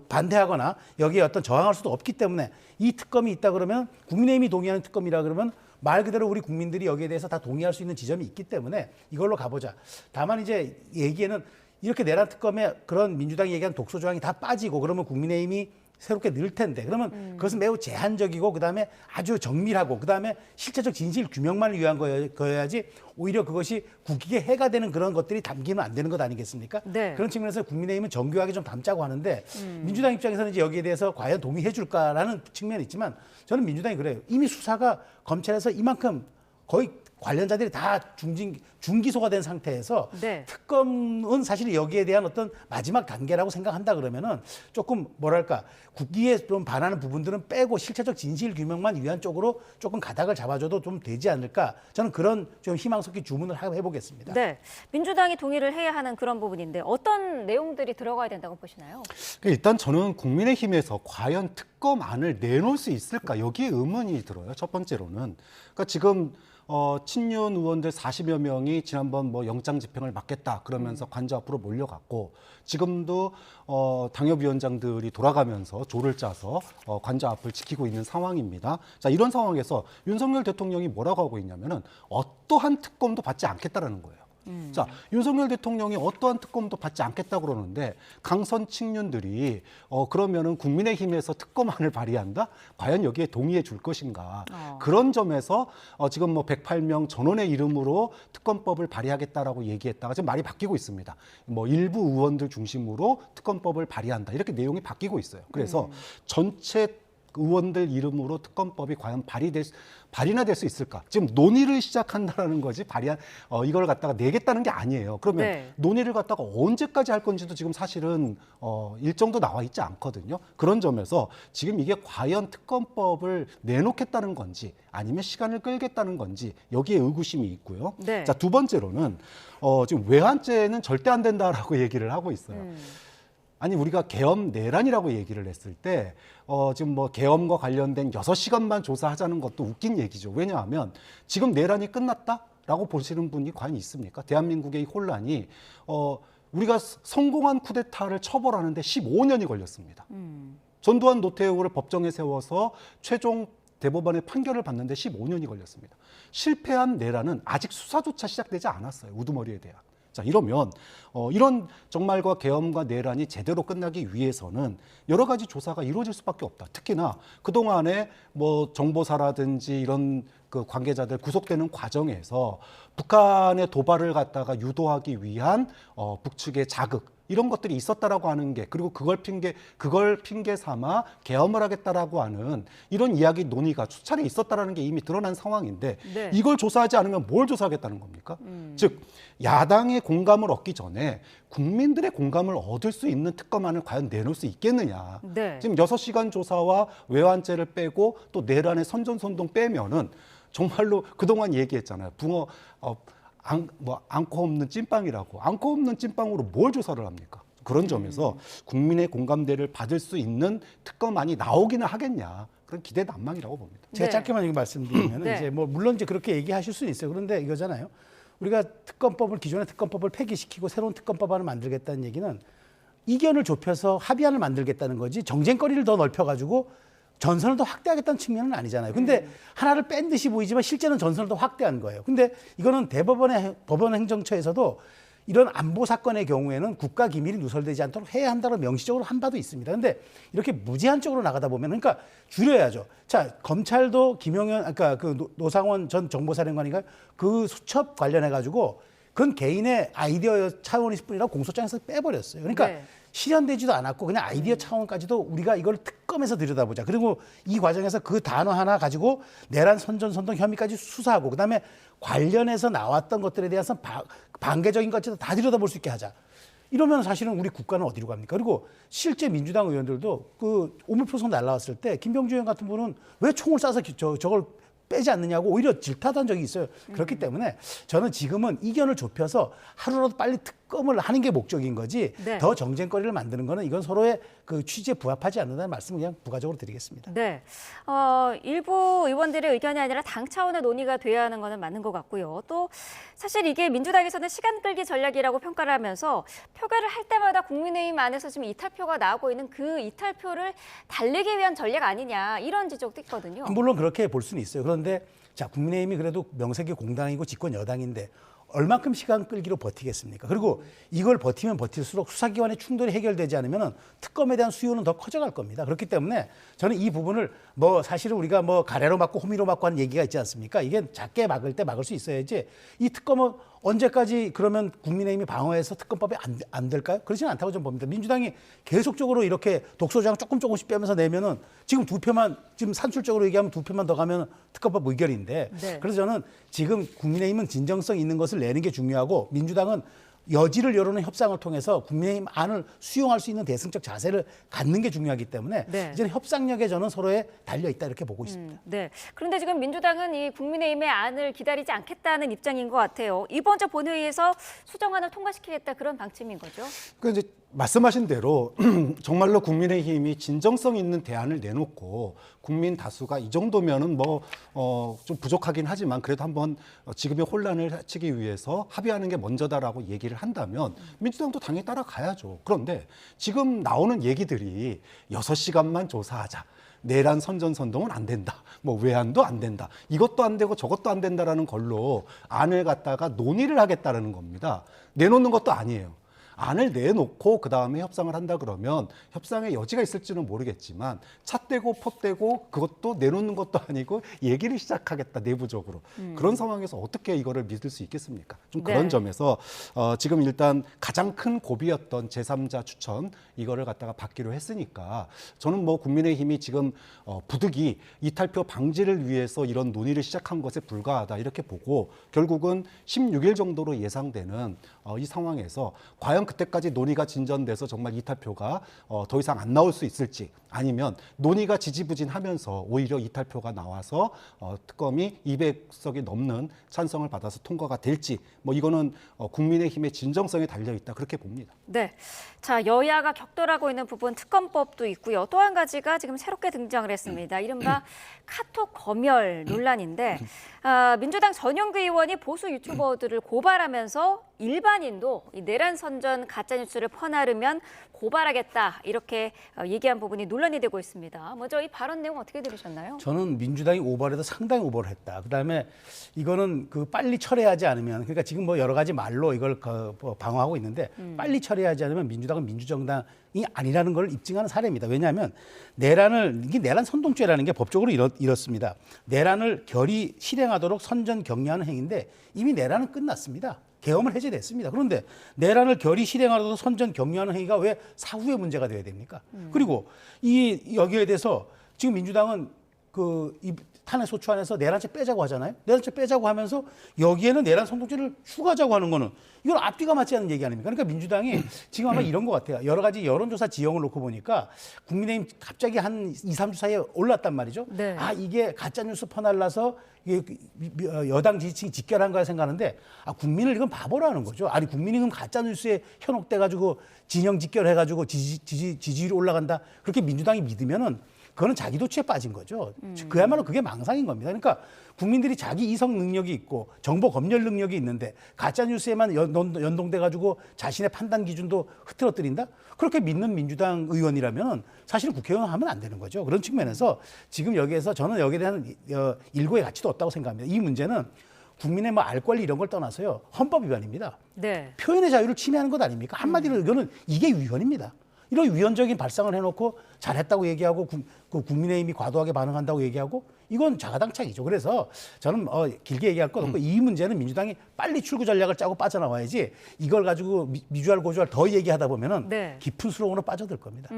반대하거나 여기에 어떤 저항할 수도 없기 때문에 이 특검이 있다 그러면 국민의힘이 동의하는 특검이라 그러면 말 그대로 우리 국민들이 여기에 대해서 다 동의할 수 있는 지점이 있기 때문에 이걸로 가보자. 다만 이제 얘기에는 이렇게 내란 특검에 그런 민주당이 얘기한 독소 조항이 다 빠지고 그러면 국민의힘이 새롭게 늘 텐데 그러면 그것은 매우 제한적이고 그다음에 아주 정밀하고 그다음에 실체적 진실 규명만을 위한 거여야지 오히려 그것이 국익에 해가 되는 그런 것들이 담기면 안 되는 것 아니겠습니까? 그런 측면에서 국민의힘은 정교하게 좀 담자고 하는데 민주당 입장에서는 이제 여기에 대해서 과연 동의해 줄까라는 측면이 있지만 저는 민주당이 그래요. 이미 수사가 검찰에서 이만큼 거의 관련자들이 다 중기소가 된 상태에서 특검은 사실 여기에 대한 어떤 마지막 단계라고 생각한다 그러면은 조금 뭐랄까 국기에 좀 반하는 부분들은 빼고 실체적 진실 규명만 위한 쪽으로 조금 가닥을 잡아줘도 좀 되지 않을까 저는 그런 좀 희망 섞인 주문을 해보겠습니다. 네, 민주당이 동의를 해야 하는 그런 부분인데 어떤 내용들이 들어가야 된다고 보시나요? 일단 저는 국민의힘에서 과연 특검안을 내놓을 수 있을까 여기에 의문이 들어요. 첫 번째로는 그러니까 지금 친윤 의원들 40여 명이 지난번 뭐 영장 집행을 막겠다 그러면서 관저 앞으로 몰려갔고 지금도 당협위원장들이 돌아가면서 조를 짜서 관저 앞을 지키고 있는 상황입니다. 자, 이런 상황에서 윤석열 대통령이 뭐라고 하고 있냐면은 어떠한 특검도 받지 않겠다라는 거예요. 자, 윤석열 대통령이 어떠한 특검도 받지 않겠다고 그러는데 강선 측륜들이 그러면은 국민의힘에서 특검안을 발의한다? 과연 여기에 동의해 줄 것인가? 그런 점에서 지금 뭐 108명 전원의 이름으로 특검법을 발의하겠다라고 얘기했다가 지금 말이 바뀌고 있습니다. 뭐 일부 의원들 중심으로 특검법을 발의한다. 이렇게 내용이 바뀌고 있어요. 그래서 전체 의원들 이름으로 특검법이 과연 발의나 될 수 있을까? 지금 논의를 시작한다라는 거지 이걸 갖다가 내겠다는 게 아니에요. 그러면 네. 논의를 갖다가 언제까지 할 건지도 지금 사실은 일정도 나와 있지 않거든요. 그런 점에서 지금 이게 과연 특검법을 내놓겠다는 건지 아니면 시간을 끌겠다는 건지 여기에 의구심이 있고요. 네. 자, 두 번째로는 지금 외환죄는 절대 안 된다라고 얘기를 하고 있어요. 아니 우리가 계엄 내란이라고 얘기를 했을 때 지금 뭐 계엄과 관련된 6시간만 조사하자는 것도 웃긴 얘기죠. 왜냐하면 지금 내란이 끝났다라고 보시는 분이 과연 있습니까? 대한민국의 이 혼란이 우리가 성공한 쿠데타를 처벌하는데 15년이 걸렸습니다. 전두환 노태우를 법정에 세워서 최종 대법원의 판결을 받는데 15년이 걸렸습니다. 실패한 내란은 아직 수사조차 시작되지 않았어요. 우두머리에 대한. 자, 이러면 이런 정말과 계엄과 내란이 제대로 끝나기 위해서는 여러 가지 조사가 이루어질 수밖에 없다. 특히나 그동안에 뭐 정보사라든지 이런 그 관계자들 구속되는 과정에서 북한의 도발을 갖다가 유도하기 위한 북측의 자극 이런 것들이 있었다라고 하는 게 그리고 그걸 핑계 삼아 계엄을 하겠다라고 하는 이런 이야기 논의가 수차례 있었다라는 게 이미 드러난 상황인데 네. 이걸 조사하지 않으면 뭘 조사하겠다는 겁니까? 즉 야당의 공감을 얻기 전에 국민들의 공감을 얻을 수 있는 특검안을 과연 내놓을 수 있겠느냐. 네. 지금 6시간 조사와 외환죄를 빼고 또 내란의 선전선동 빼면은 정말로 그동안 얘기했잖아요. 붕어 앙코 없는 찐빵이라고. 앙코 없는 찐빵으로 뭘 조사를 합니까? 그런 점에서 국민의 공감대를 받을 수 있는 특검안이 나오기는 하겠냐. 그런 기대 난망이라고 봅니다. 제가 네. 짧게만 이거 말씀드리면 네. 이제 뭐 물론 이제 그렇게 얘기하실 수는 있어요. 그런데 이거잖아요. 우리가 기존의 특검법을 폐기시키고 새로운 특검법안을 만들겠다는 얘기는 이견을 좁혀서 합의안을 만들겠다는 거지 정쟁거리를 더 넓혀가지고 전선을 더 확대하겠다는 측면은 아니잖아요. 근데 하나를 뺀 듯이 보이지만 실제는 전선을 더 확대한 거예요. 근데 이거는 법원 행정처에서도 이런 안보 사건의 경우에는 국가 기밀이 누설되지 않도록 해야 한다고 명시적으로 한 바도 있습니다. 근데 이렇게 무제한적으로 나가다 보면 그러니까 줄여야죠. 자, 검찰도 그러니까 그 노상원 전 정보사령관인가 그 수첩 관련해 가지고 그건 개인의 아이디어 차원일 뿐이라고 공소장에서 빼버렸어요. 그러니까 네. 실현되지도 않았고 그냥 아이디어 차원까지도 우리가 이걸 특검에서 들여다보자. 그리고 이 과정에서 그 단어 하나 가지고 내란 선전 선동 혐의까지 수사하고 그다음에 관련해서 나왔던 것들에 대해서 반개적인 것들도 다 들여다볼 수 있게 하자. 이러면 사실은 우리 국가는 어디로 갑니까? 그리고 실제 민주당 의원들도 그 오물포석 날라왔을 때 김병주 의원 같은 분은 왜 총을 쏴서 저걸 빼지 않느냐고 오히려 질타한 적이 있어요. 그렇기 때문에 저는 지금은 이견을 좁혀서 하루라도 빨리 특검을 하는 게 목적인 거지 네. 더 정쟁거리를 만드는 거는 이건 서로의 그 취지에 부합하지 않는다는 말씀을 그냥 부가적으로 드리겠습니다. 네, 일부 의원들의 의견이 아니라 당 차원의 논의가 돼야 하는 것은 맞는 것 같고요. 또 사실 이게 민주당에서는 시간 끌기 전략이라고 평가를 하면서 표결을 할 때마다 국민의힘 안에서 지금 이탈표가 나오고 있는 그 이탈표를 달래기 위한 전략 아니냐 이런 지적도 있거든요. 물론 그렇게 볼 수는 있어요. 그런데 자, 국민의힘이 그래도 명색이 공당이고 집권 여당인데 얼만큼 시간 끌기로 버티겠습니까? 그리고 이걸 버티면 버틸수록 수사기관의 충돌이 해결되지 않으면 특검에 대한 수요는 더 커져갈 겁니다. 그렇기 때문에 저는 이 부분을 뭐 사실은 우리가 뭐 가래로 막고 호미로 막고 하는 얘기가 있지 않습니까? 이게 작게 막을 때 막을 수 있어야지 이 특검은 언제까지 그러면 국민의힘이 방어해서 특검법이 안 될까요? 그렇지는 않다고 좀 봅니다. 민주당이 계속적으로 이렇게 독소장 조금씩 빼면서 내면은 지금 2표만 지금 산술적으로 얘기하면 2표만 더 가면 특검법 의결인데 네. 그래서 저는 지금 국민의힘은 진정성 있는 것을 내는 게 중요하고 민주당은 여지를 열어놓은 협상을 통해서 국민의힘 안을 수용할 수 있는 대승적 자세를 갖는 게 중요하기 때문에 네. 이제는 협상력에 저는 서로에 달려있다 이렇게 보고 있습니다. 네. 그런데 지금 민주당은 이 국민의힘의 안을 기다리지 않겠다는 입장인 것 같아요. 이번 주 본회의에서 수정안을 통과시키겠다 그런 방침인 거죠. 그 이제 말씀하신 대로 정말로 국민의힘이 진정성 있는 대안을 내놓고 국민 다수가 이 정도면은 뭐 좀 부족하긴 하지만 그래도 한번 지금의 혼란을 해치기 위해서 합의하는 게 먼저다라고 얘기를 한다면 민주당도 당연히 따라가야죠. 그런데 지금 나오는 얘기들이 6시간만 조사하자. 내란 선전 선동은 안 된다. 뭐 외환도 안 된다. 이것도 안 되고 저것도 안 된다라는 걸로 안을 갖다가 논의를 하겠다라는 겁니다. 내놓는 것도 아니에요. 안을 내놓고 그다음에 협상을 한다 그러면 협상의 여지가 있을지는 모르겠지만 찻대고 폿대고 그것도 내놓는 것도 아니고 얘기를 시작하겠다 내부적으로. 그런 상황에서 어떻게 이거를 믿을 수 있겠습니까? 좀 그런 네. 점에서 지금 일단 가장 큰 고비였던 제3자 추천 이거를 갖다가 받기로 했으니까 저는 뭐 국민의힘이 지금 부득이 이탈표 방지를 위해서 이런 논의를 시작한 것에 불과하다 이렇게 보고 결국은 16일 정도로 예상되는 이 상황에서 과연 그때까지 논의가 진전돼서 정말 이탈표가 더 이상 안 나올 수 있을지 아니면 논의가 지지부진하면서 오히려 이탈표가 나와서 특검이 200석이 넘는 찬성을 받아서 통과가 될지 뭐 이거는 국민의힘의 진정성에 달려 있다 그렇게 봅니다. 네. 자, 여야가 격돌하고 있는 부분 특검법도 있고요. 또 한 가지가 지금 새롭게 등장을 했습니다. 이른바 카톡 검열 논란인데 민주당 전용규 의원이 보수 유튜버들을 고발하면서 일반인도 이 내란 선전 가짜뉴스를 퍼나르면 고발하겠다 이렇게 얘기한 부분이 논란이 되고 있습니다. 먼저 이 발언 내용 어떻게 들으셨나요? 저는 민주당이 오버해도 상당히 오버를 했다. 그다음에 이거는 그 빨리 철회하지 않으면 그러니까 지금 뭐 여러 가지 말로 이걸 방어하고 있는데 빨리 철회하지 않으면 민주당은 민주정당이 아니라는 걸 입증하는 사례입니다. 왜냐하면 이게 내란 선동죄라는 게 법적으로 이렇습니다. 내란을 결의 실행하도록 선전 격려하는 행위인데 이미 내란은 끝났습니다. 계엄을 해제됐습니다. 그런데 내란을 결의 실행하도록 선전 격려하는 행위가 왜 사후에 문제가 돼야 됩니까? 그리고 여기에 대해서 지금 민주당은 이 탄핵 소추안에서 내란죄 빼자고 하잖아요. 내란죄 빼자고 하면서 여기에는 내란 선동죄를 추가하자고 하는 거는 이건 앞뒤가 맞지 않는 얘기 아닙니까? 그러니까 민주당이 지금 아마 이런 것 같아요. 여러 가지 여론조사 지형을 놓고 보니까 국민의힘 갑자기 한 2, 3주 사이에 올랐단 말이죠. 네. 이게 가짜뉴스 퍼날라서 여당 지지층이 직결한 거야 생각하는데 국민을 이건 바보로 하는 거죠. 아니 국민의힘 가짜뉴스에 현혹돼가지고 진영 직결해가지고 지지율이 올라간다. 그렇게 민주당이 믿으면은 그거는 자기 도취에 빠진 거죠. 그야말로 그게 망상인 겁니다. 그러니까 국민들이 자기 이성 능력이 있고 정보 검열 능력이 있는데 가짜뉴스에만 연동돼가지고 자신의 판단 기준도 흐트러뜨린다? 그렇게 믿는 민주당 의원이라면 사실 국회의원 하면 안 되는 거죠. 그런 측면에서 지금 여기에서 저는 여기에 대한 일고의 가치도 없다고 생각합니다. 이 문제는 국민의 알 권리 이런 걸 떠나서요. 헌법 위반입니다. 네. 표현의 자유를 침해하는 것 아닙니까? 한마디로 이거는 이게 위헌입니다. 이런 위헌적인 발상을 해놓고 잘했다고 얘기하고 국민의힘이 과도하게 반응한다고 얘기하고 이건 자가당착이죠. 그래서 저는 길게 얘기할 것 없고 이 문제는 민주당이 빨리 출구 전략을 짜고 빠져나와야지 이걸 가지고 미주알 고주알 더 얘기하다 보면은 네. 깊은 수렁으로 빠져들 겁니다.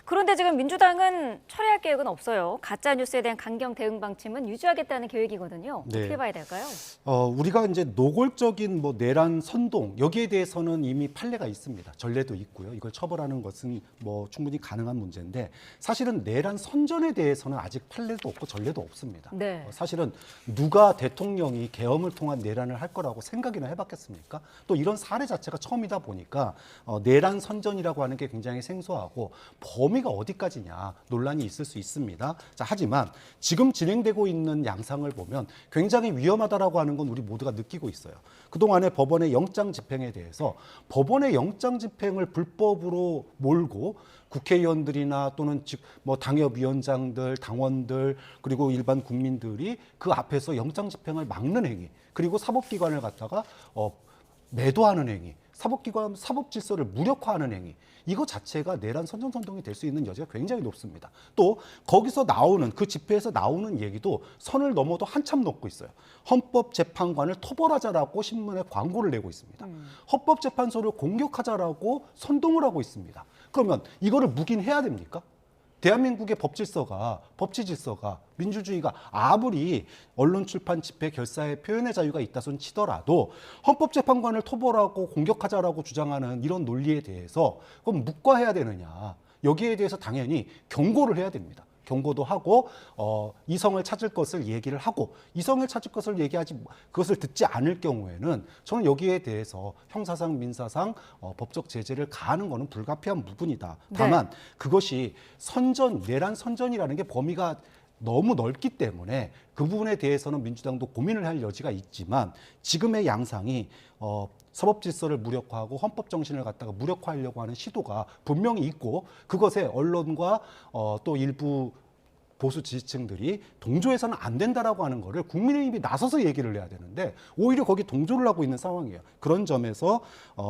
그런데 지금 민주당은 철회할 계획은 없어요. 가짜 뉴스에 대한 강경 대응 방침은 유지하겠다는 계획이거든요. 네. 어떻게 봐야 될까요? 우리가 이제 노골적인 뭐 내란 선동 여기에 대해서는 이미 판례가 있습니다. 전례도 있고요. 이걸 처벌하는 것은 뭐 충분히 가능한 문제인데 사실은 내란 선전에 대해서는 아직 판례도 없고 전례도 없습니다. 네. 사실은 누가 대통령이 계엄을 통한 내란을 할 거라고 생각이나 해봤겠습니까? 또 이런 사례 자체가 처음이다 보니까 내란 선전이라고 하는 게 굉장히 생소하고 범위가 어디까지냐 논란이 있을 수 있습니다. 자, 하지만 지금 진행되고 있는 양상을 보면 굉장히 위험하다라고 하는 건 우리 모두가 느끼고 있어요. 그동안에 법원의 영장 집행에 대해서 법원의 영장 집행을 불법으로 몰고 국회의원들이나 또는 뭐 당협위원장들, 당원들 그리고 일반 국민들이 그 앞에서 영장 집행을 막는 행위 그리고 사법기관을 갖다가 매도하는 행위 사법기관 사법 질서를 무력화하는 행위 이거 자체가 내란 선전선동이 될 수 있는 여지가 굉장히 높습니다. 또 거기서 나오는 그 집회에서 나오는 얘기도 선을 넘어도 한참 넘고 있어요. 헌법재판관을 토벌하자라고 신문에 광고를 내고 있습니다. 헌법재판소를 공격하자라고 선동을 하고 있습니다. 그러면 이거를 묵인해야 됩니까? 대한민국의 법질서가 민주주의가 아무리 언론 출판 집회 결사의 표현의 자유가 있다 손 치더라도 헌법재판관을 토벌하고 공격하자라고 주장하는 이런 논리에 대해서 그럼 묵과해야 되느냐 여기에 대해서 당연히 경고를 해야 됩니다. 경고도 하고 이성을 찾을 것을 얘기를 하고 이성을 찾을 것을 얘기하지 그것을 듣지 않을 경우에는 저는 여기에 대해서 형사상 민사상 법적 제재를 가하는 것은 불가피한 부분이다. 다만 그것이 내란 선전이라는 게 범위가 너무 넓기 때문에 그 부분에 대해서는 민주당도 고민을 할 여지가 있지만 지금의 양상이 사법 질서를 무력화하고 헌법 정신을 갖다가 무력화하려고 하는 시도가 분명히 있고 그것에 언론과 또 일부 보수 지지층들이 동조해서는 안 된다라고 하는 거를 국민의힘이 나서서 얘기를 해야 되는데 오히려 거기 동조를 하고 있는 상황이에요. 그런 점에서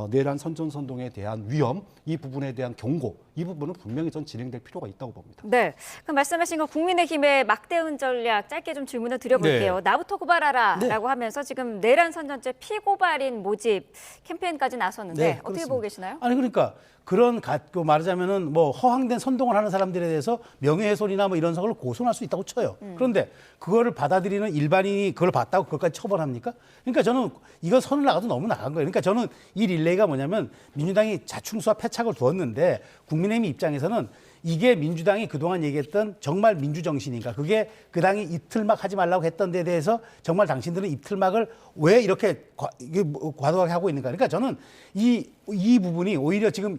내란 선전선동에 대한 위험, 이 부분에 대한 경고, 이 부분은 분명히 전 진행될 필요가 있다고 봅니다. 네, 그럼 말씀하신 거 국민의힘의 막대응 전략 짧게 좀 질문을 드려볼게요. 네. 나부터 고발하라라고 네. 하면서 지금 내란 선전죄 피고발인 모집 캠페인까지 나섰는데 네, 어떻게 그렇습니다. 보고 계시나요? 아니 그러니까 그런 말하자면은 뭐 허황된 선동을 하는 사람들에 대해서 명예훼손이나 뭐 이런 사고를 고소할 수 있다고 쳐요. 그런데 그거를 받아들이는 일반인이 그걸 봤다고 그것까지 처벌합니까? 그러니까 저는 이거 선을 나가도 너무 나간 거예요. 그러니까 저는 이 릴레이가 뭐냐면 민주당이 자충수와 패착을 두었는데 국민의힘 입장에서는 이게 민주당이 그동안 얘기했던 정말 민주정신인가? 그게 그 당이 입틀막 하지 말라고 했던 데 대해서 정말 당신들은 입틀막을 왜 이렇게 과도하게 하고 있는가? 그러니까 저는 이 부분이 오히려 지금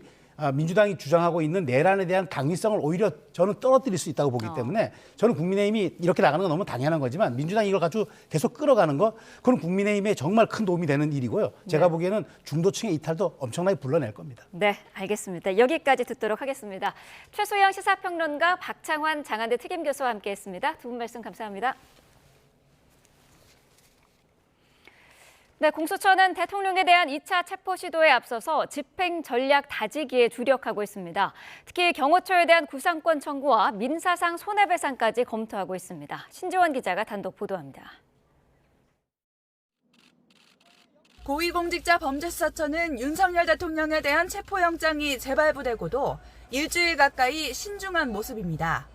민주당이 주장하고 있는 내란에 대한 강의성을 오히려 저는 떨어뜨릴 수 있다고 보기 때문에 저는 국민의힘이 이렇게 나가는 건 너무 당연한 거지만 민주당이 이걸 가지고 계속 끌어가는 거 그건 국민의힘에 정말 큰 도움이 되는 일이고요. 제가 보기에는 중도층의 이탈도 엄청나게 불러낼 겁니다. 네, 알겠습니다. 여기까지 듣도록 하겠습니다. 최소영 시사평론가, 박창환 장한대 특임교수와 함께했습니다. 두 분 말씀 감사합니다. 네, 공수처는 대통령에 대한 2차 체포 시도에 앞서서 집행 전략 다지기에 주력하고 있습니다. 특히 경호처에 대한 구상권 청구와 민사상 손해배상까지 검토하고 있습니다. 신지원 기자가 단독 보도합니다. 고위공직자 범죄수사처는 윤석열 대통령에 대한 체포영장이 재발부되고도 일주일 가까이 신중한 모습입니다.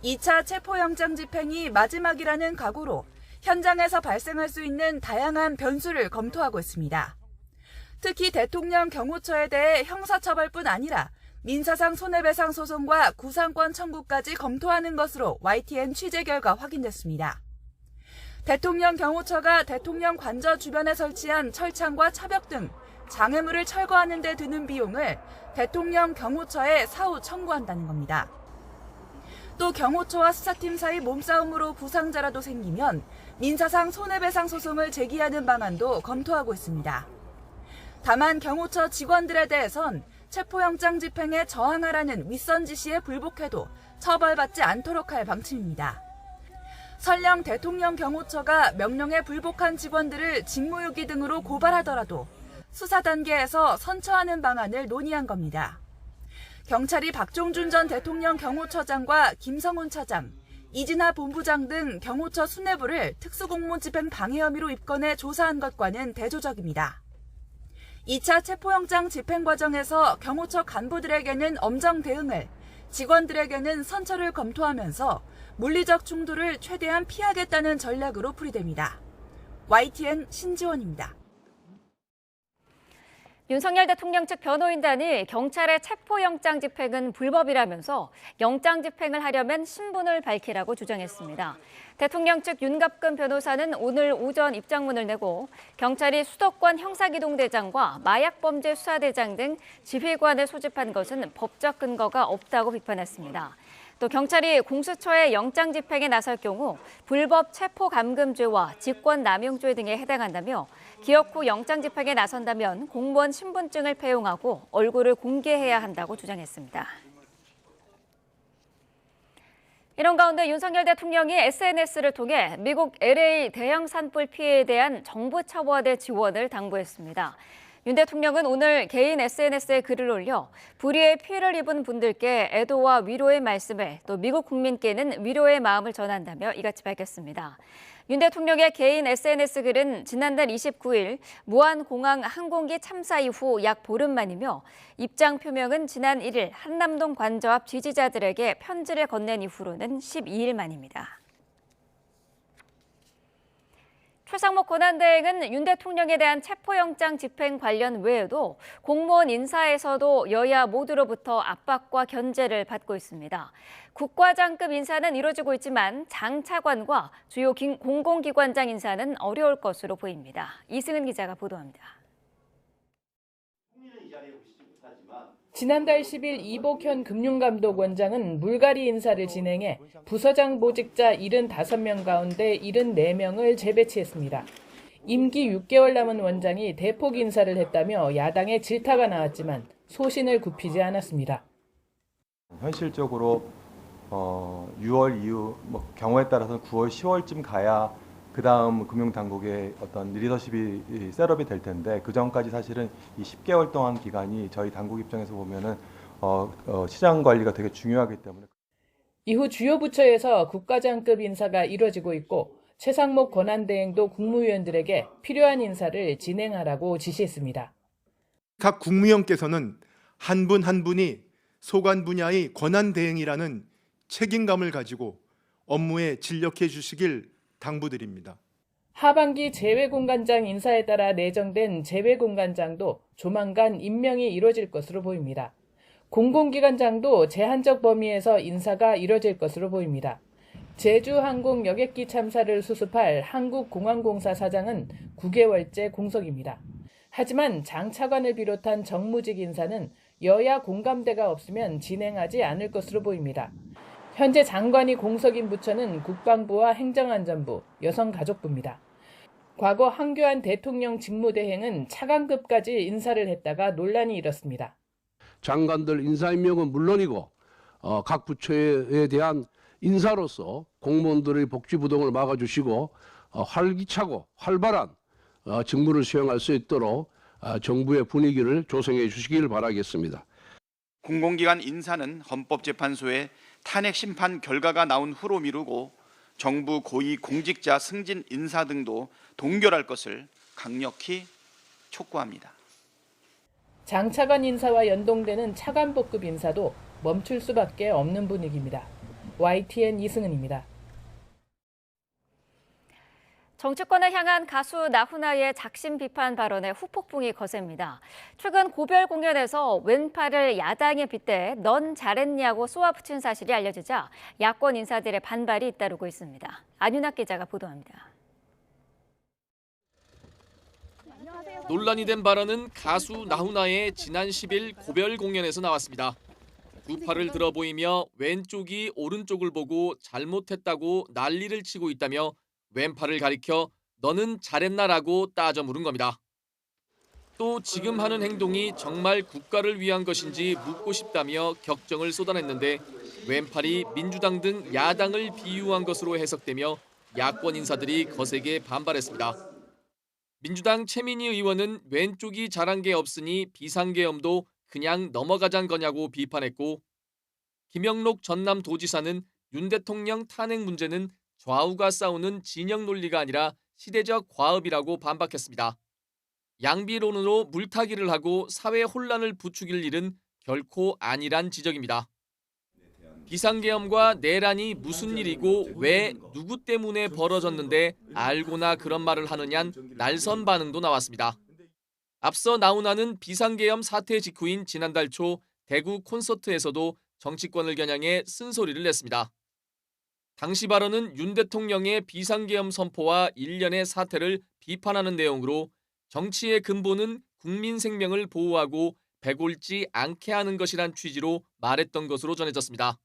2차 체포영장 집행이 마지막이라는 각오로 현장에서 발생할 수 있는 다양한 변수를 검토하고 있습니다. 특히 대통령 경호처에 대해 형사처벌뿐 아니라 민사상 손해배상 소송과 구상권 청구까지 검토하는 것으로 YTN 취재 결과 확인됐습니다. 대통령 경호처가 대통령 관저 주변에 설치한 철창과 차벽 등 장애물을 철거하는 데 드는 비용을 대통령 경호처에 사후 청구한다는 겁니다. 또 경호처와 수사팀 사이 몸싸움으로 부상자라도 생기면 민사상 손해배상 소송을 제기하는 방안도 검토하고 있습니다. 다만 경호처 직원들에 대해선 체포영장 집행에 저항하라는 윗선 지시에 불복해도 처벌받지 않도록 할 방침입니다. 설령 대통령 경호처가 명령에 불복한 직원들을 직무유기 등으로 고발하더라도 수사 단계에서 선처하는 방안을 논의한 겁니다. 경찰이 박종준 전 대통령 경호처장과 김성훈 차장, 이진하 본부장 등 경호처 수뇌부를 특수공무 집행 방해 혐의로 입건해 조사한 것과는 대조적입니다. 2차 체포영장 집행 과정에서 경호처 간부들에게는 엄정 대응을, 직원들에게는 선처를 검토하면서 물리적 충돌을 최대한 피하겠다는 전략으로 풀이됩니다. YTN 신지원입니다. 윤석열 대통령 측 변호인단이 경찰의 체포영장 집행은 불법이라면서 영장 집행을 하려면 신분을 밝히라고 주장했습니다. 대통령 측 윤갑근 변호사는 오늘 오전 입장문을 내고 경찰이 수도권 형사기동대장과 마약범죄수사대장 등 지휘관을 소집한 것은 법적 근거가 없다고 비판했습니다. 또 경찰이 공수처의 영장 집행에 나설 경우 불법 체포감금죄와 직권남용죄 등에 해당한다며 기억 후 영장 집행에 나선다면 공무원 신분증을 폐용하고 얼굴을 공개해야 한다고 주장했습니다. 이런 가운데 윤석열 대통령이 SNS를 통해 미국 LA 대형 산불 피해에 대한 정부 차원의 지원을 당부했습니다. 윤 대통령은 오늘 개인 SNS에 글을 올려 불의의 피해를 입은 분들께 애도와 위로의 말씀을, 또 미국 국민께는 위로의 마음을 전한다며 이같이 밝혔습니다. 윤 대통령의 개인 SNS 글은 지난달 29일 무안공항 항공기 참사 이후 약 보름 만이며 입장 표명은 지난 1일 한남동 관저 앞 지지자들에게 편지를 건넨 이후로는 12일 만입니다. 최상목 권한대행은 윤 대통령에 대한 체포영장 집행 관련 외에도 공무원 인사에서도 여야 모두로부터 압박과 견제를 받고 있습니다. 국과장급 인사는 이루어지고 있지만 장 차관과 주요 공공기관장 인사는 어려울 것으로 보입니다. 이승은 기자가 보도합니다. 지난달 10일 이복현 금융감독원장은 물갈이 인사를 진행해 부서장 보직자 75명 가운데 74명을 재배치했습니다. 임기 6개월 남은 원장이 대폭 인사를 했다며 야당의 질타가 나왔지만 소신을 굽히지 않았습니다. 현실적으로 6월 이후 경우에 따라서는 9월, 10월쯤 가야 그 다음 금융당국의 어떤 리더십이 셋업이 될 텐데 그 전까지 사실은 이 10개월 동안 기간이 저희 당국 입장에서 보면은 시장 관리가 되게 중요하기 때문에. 이후 주요 부처에서 국가장급 인사가 이뤄지고 있고 최상목 권한대행도 국무위원들에게 필요한 인사를 진행하라고 지시했습니다. 각 국무위원께서는 한 분 한 분이 소관 분야의 권한대행이라는 책임감을 가지고 업무에 진력해 주시길 당부드립니다. 하반기 재외공관장 인사에 따라 내정된 재외공관장도 조만간 임명이 이뤄질 것으로 보입니다. 공공기관장도 제한적 범위에서 인사가 이뤄질 것으로 보입니다. 제주항공 여객기 참사를 수습할 한국공항공사 사장은 9개월째 공석입니다. 하지만 장 차관을 비롯한 정무직 인사는 여야 공감대가 없으면 진행하지 않을 것으로 보입니다. 현재 장관이 공석인 부처는 국방부와 행정안전부, 여성가족부입니다. 과거 황교안 대통령 직무대행은 차관급까지 인사를 했다가 논란이 일었습니다. 장관들 인사임명은 물론이고 각 부처에 대한 인사로서 공무원들의 복지부동을 막아주시고 활기차고 활발한 직무를 수행할 수 있도록 정부의 분위기를 조성해 주시길 바라겠습니다. 공공기관 인사는 헌법재판소의 탄핵 심판 결과가 나온 후로 미루고 정부 고위 공직자 승진 인사 등도 동결할 것을 강력히 촉구합니다. 장 차관 인사와 연동되는 차관복급 인사도 멈출 수밖에 없는 분위기입니다. YTN 이승은입니다. 정치권을 향한 가수 나훈아의 작심 비판 발언에 후폭풍이 거셉니다. 최근 고별 공연에서 왼팔을 야당에 빗대 넌 잘했냐고 쏘아붙인 사실이 알려지자 야권 인사들의 반발이 잇따르고 있습니다. 안윤학 기자가 보도합니다. 논란이 된 발언은 가수 나훈아의 지난 10일 고별 공연에서 나왔습니다. 두 팔을 들어 보이며 왼쪽이 오른쪽을 보고 잘못했다고 난리를 치고 있다며 왼팔을 가리켜 너는 잘했나라고 따져 물은 겁니다. 또 지금 하는 행동이 정말 국가를 위한 것인지 묻고 싶다며 격정을 쏟아냈는데 왼팔이 민주당 등 야당을 비유한 것으로 해석되며 야권 인사들이 거세게 반발했습니다. 민주당 최민희 의원은 왼쪽이 잘한 게 없으니 비상계엄도 그냥 넘어가잔 거냐고 비판했고 김영록 전남도지사는 윤 대통령 탄핵 문제는 좌우가 싸우는 진영 논리가 아니라 시대적 과업이라고 반박했습니다. 양비론으로 물타기를 하고 사회 혼란을 부추길 일은 결코 아니란 지적입니다. 비상계엄과 내란이 무슨 일이고 왜 누구 때문에 벌어졌는데 알고나 그런 말을 하느냐는 날선 반응도 나왔습니다. 앞서 나훈아는 비상계엄 사태 직후인 지난달 초 대구 콘서트에서도 정치권을 겨냥해 쓴소리를 냈습니다. 당시 발언은 윤 대통령의 비상계엄 선포와 일련의 사태를 비판하는 내용으로 정치의 근본은 국민 생명을 보호하고 배골지 않게 하는 것이란 취지로 말했던 것으로 전해졌습니다.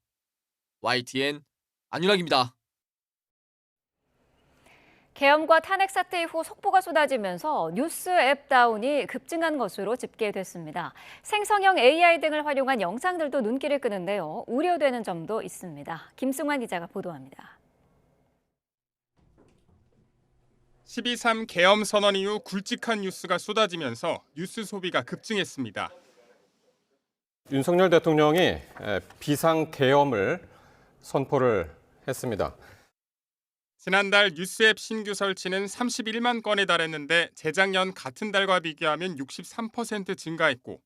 YTN 안윤학입니다. 계엄과 탄핵 사태 이후 속보가 쏟아지면서 뉴스 앱 다운이 급증한 것으로 집계됐습니다. 생성형 AI 등을 활용한 영상들도 눈길을 끄는데요. 우려되는 점도 있습니다. 김승환 기자가 보도합니다. 12.3 계엄 선언 이후 굵직한 뉴스가 쏟아지면서 뉴스 소비가 급증했습니다. 윤석열 대통령이 비상 계엄을 선포를 했습니다. 지난달 뉴스앱 신규 설치는 31만 건에 달했는데 재작년 같은 달과 비교하면 63% 증가했고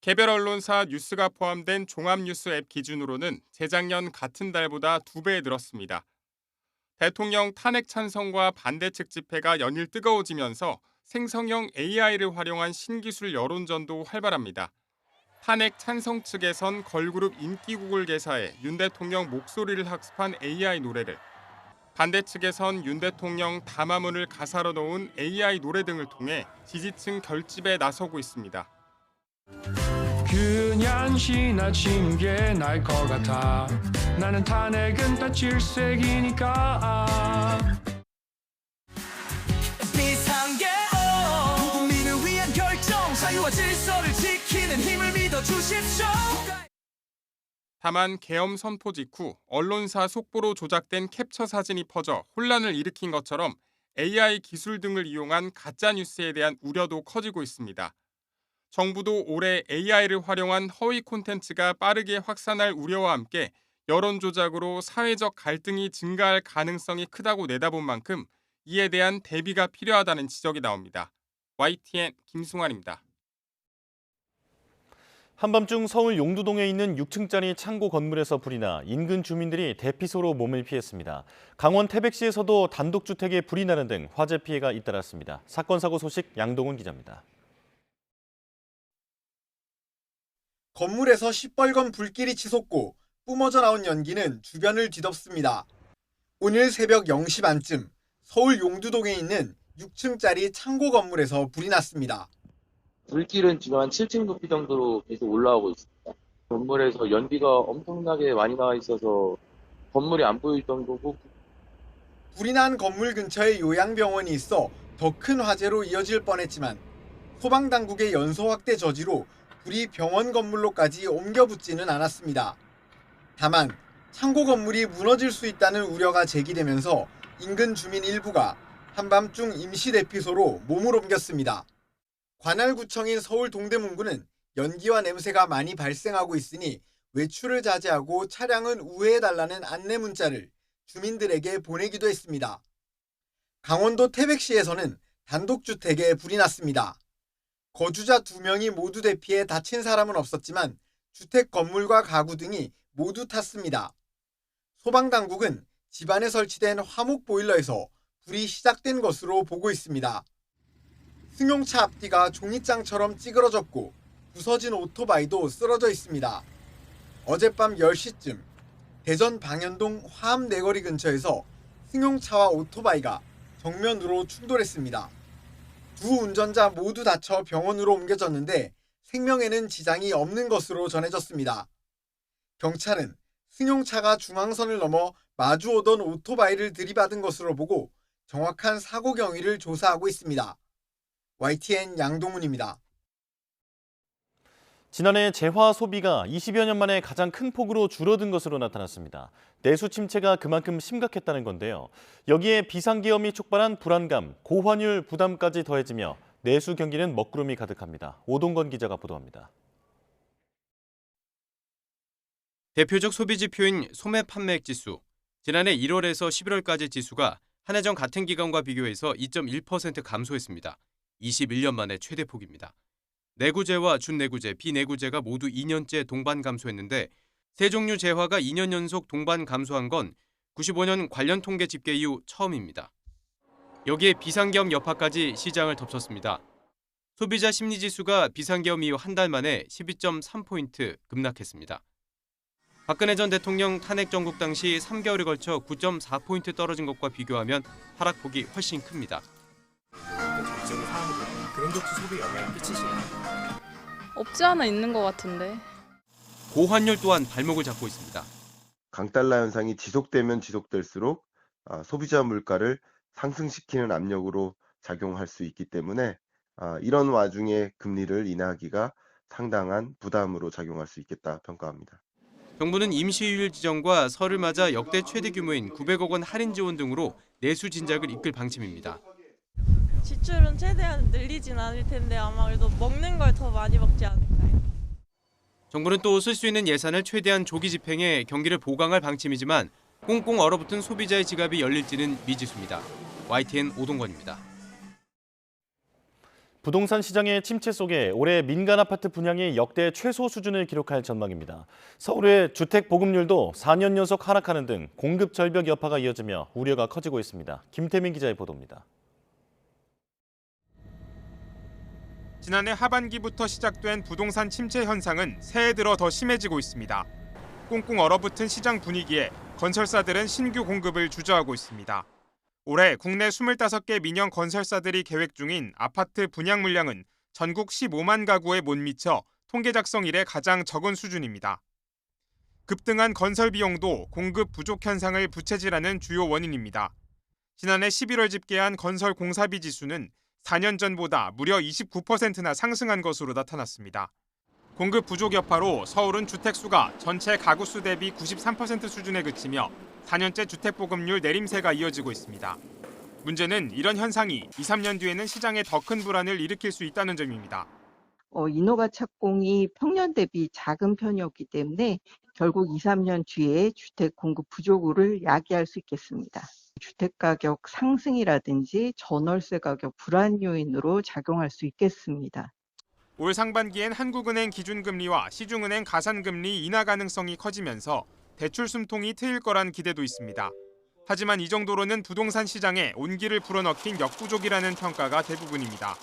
개별 언론사 뉴스가 포함된 종합뉴스 앱 기준으로는 재작년 같은 달보다 2배 늘었습니다. 대통령 탄핵 찬성과 반대 측 집회가 연일 뜨거워지면서 생성형 AI를 활용한 신기술 여론전도 활발합니다. 탄핵 찬성 측에선 걸그룹 인기곡을 개사해 윤 대통령 목소리를 학습한 AI 노래를, 반대 측에선 윤 대통령 담화문을 가사로 넣은 AI 노래 등을 통해 지지층 결집에 나서고 있습니다. 그냥 지나친 게 나을 것 같아. 나는 탄핵은 다 질색이니까. 비상계엄 국민을 위한 결정, 자유와 질서를 지키는 힘을 믿어주십시오. 다만 계엄 선포 직후 언론사 속보로 조작된 캡처 사진이 퍼져 혼란을 일으킨 것처럼 AI 기술 등을 이용한 가짜 뉴스에 대한 우려도 커지고 있습니다. 정부도 올해 AI를 활용한 허위 콘텐츠가 빠르게 확산할 우려와 함께 여론 조작으로 사회적 갈등이 증가할 가능성이 크다고 내다본 만큼 이에 대한 대비가 필요하다는 지적이 나옵니다. YTN 김승환입니다. 한밤중 서울 용두동에 있는 6층짜리 창고 건물에서 불이 나 인근 주민들이 대피소로 몸을 피했습니다. 강원 태백시에서도 단독주택에 불이 나는 등 화재 피해가 잇따랐습니다. 사건 사고 소식 양동훈 기자입니다. 건물에서 시뻘건 불길이 치솟고 뿜어져 나온 연기는 주변을 뒤덮습니다. 오늘 새벽 0시 반쯤 서울 용두동에 있는 6층짜리 창고 건물에서 불이 났습니다. 불길은 지금 한 7층 높이 정도로 계속 올라오고 있습니다. 건물에서 연기가 엄청나게 많이 나와 있어서 건물이 안 보일 정도고. 불이 난 건물 근처에 요양병원이 있어 더 큰 화재로 이어질 뻔했지만 소방당국의 연소 확대 저지로 불이 병원 건물로까지 옮겨 붙지는 않았습니다. 다만 창고 건물이 무너질 수 있다는 우려가 제기되면서 인근 주민 일부가 한밤중 임시 대피소로 몸을 옮겼습니다. 관할구청인 서울 동대문구는 연기와 냄새가 많이 발생하고 있으니 외출을 자제하고 차량은 우회해달라는 안내 문자를 주민들에게 보내기도 했습니다. 강원도 태백시에서는 단독주택에 불이 났습니다. 거주자 2명이 모두 대피해 다친 사람은 없었지만 주택 건물과 가구 등이 모두 탔습니다. 소방당국은 집안에 설치된 화목 보일러에서 불이 시작된 것으로 보고 있습니다. 승용차 앞뒤가 종이장처럼 찌그러졌고 부서진 오토바이도 쓰러져 있습니다. 어젯밤 10시쯤 대전 방현동 화암 내거리 근처에서 승용차와 오토바이가 정면으로 충돌했습니다. 두 운전자 모두 다쳐 병원으로 옮겨졌는데 생명에는 지장이 없는 것으로 전해졌습니다. 경찰은 승용차가 중앙선을 넘어 마주오던 오토바이를 들이받은 것으로 보고 정확한 사고 경위를 조사하고 있습니다. YTN 양동훈입니다. 지난해 재화 소비가 20여 년 만에 가장 큰 폭으로 줄어든 것으로 나타났습니다. 내수 침체가 그만큼 심각했다는 건데요. 여기에 비상계엄이 촉발한 불안감, 고환율 부담까지 더해지며 내수 경기는 먹구름이 가득합니다. 오동건 기자가 보도합니다. 대표적 소비 지표인 소매 판매액 지수. 지난해 1월에서 11월까지 지수가 한 해 전 같은 기간과 비교해서 2.1% 감소했습니다. 21년 만에 최대 폭입니다. 내구재와 준내구재, 비내구재가 모두 2년째 동반 감소했는데 세 종류 재화가 2년 연속 동반 감소한 건 95년 관련 통계 집계 이후 처음입니다. 여기에 비상계엄 여파까지 시장을 덮쳤습니다. 소비자 심리지수가 비상계엄 이후 한 달 만에 12.3포인트 급락했습니다. 박근혜 전 대통령 탄핵 정국 당시 3개월에 걸쳐 9.4포인트 떨어진 것과 비교하면 하락폭이 훨씬 큽니다. 그런 것도 소비에 영향을 끼치시나요? 없지 않아 있는 것 같은데. 고환율 또한 발목을 잡고 있습니다. 강달러 현상이 지속되면 지속될수록 소비자 물가를 상승시키는 압력으로 작용할 수 있기 때문에 이런 와중에 금리를 인하하기가 상당한 부담으로 작용할 수 있겠다 평가합니다. 정부는 임시휴일 지정과 설을 맞아 역대 최대 규모인 900억 원 할인 지원 등으로 내수 진작을 이끌 방침입니다. 지출은 최대한 늘리진 않을 텐데 아마 그래도 먹는 걸 더 많이 먹지 않을까요? 정부는 또 쓸 수 있는 예산을 최대한 조기 집행해 경기를 보강할 방침이지만 꽁꽁 얼어붙은 소비자의 지갑이 열릴지는 미지수입니다. YTN 오동건입니다. 부동산 시장의 침체 속에 올해 민간 아파트 분양이 역대 최소 수준을 기록할 전망입니다. 서울의 주택 보급률도 4년 연속 하락하는 등 공급 절벽 여파가 이어지며 우려가 커지고 있습니다. 김태민 기자의 보도입니다. 지난해 하반기부터 시작된 부동산 침체 현상은 새해 들어 더 심해지고 있습니다. 꽁꽁 얼어붙은 시장 분위기에 건설사들은 신규 공급을 주저하고 있습니다. 올해 국내 25개 민영 건설사들이 계획 중인 아파트 분양 물량은 전국 15만 가구에 못 미쳐 통계 작성 이래 가장 적은 수준입니다. 급등한 건설 비용도 공급 부족 현상을 부채질하는 주요 원인입니다. 지난해 11월 집계한 건설 공사비 지수는 4년 전보다 무려 29%나 상승한 것으로 나타났습니다. 공급 부족 여파로 서울은 주택수가 전체 가구수 대비 93% 수준에 그치며 4년째 주택보급률 내림세가 이어지고 있습니다. 문제는 이런 현상이 2, 3년 뒤에는 시장에 더 큰 불안을 일으킬 수 있다는 점입니다. 인허가 착공이 평년 대비 작은 편이었기 때문에 결국 2, 3년 뒤에 주택 공급 부족을 야기할 수 있겠습니다. 주택가격 상승이라든지 전월세 가격 불안 요인으로 작용할 수 있겠습니다. 올 상반기엔 한국은행 기준금리와 시중은행 가산금리 인하 가능성이 커지면서 대출 숨통이 트일 거란 기대도 있습니다. 하지만 이 정도로는 부동산 시장에 온기를 불어넣긴 역부족이라는 평가가 대부분입니다.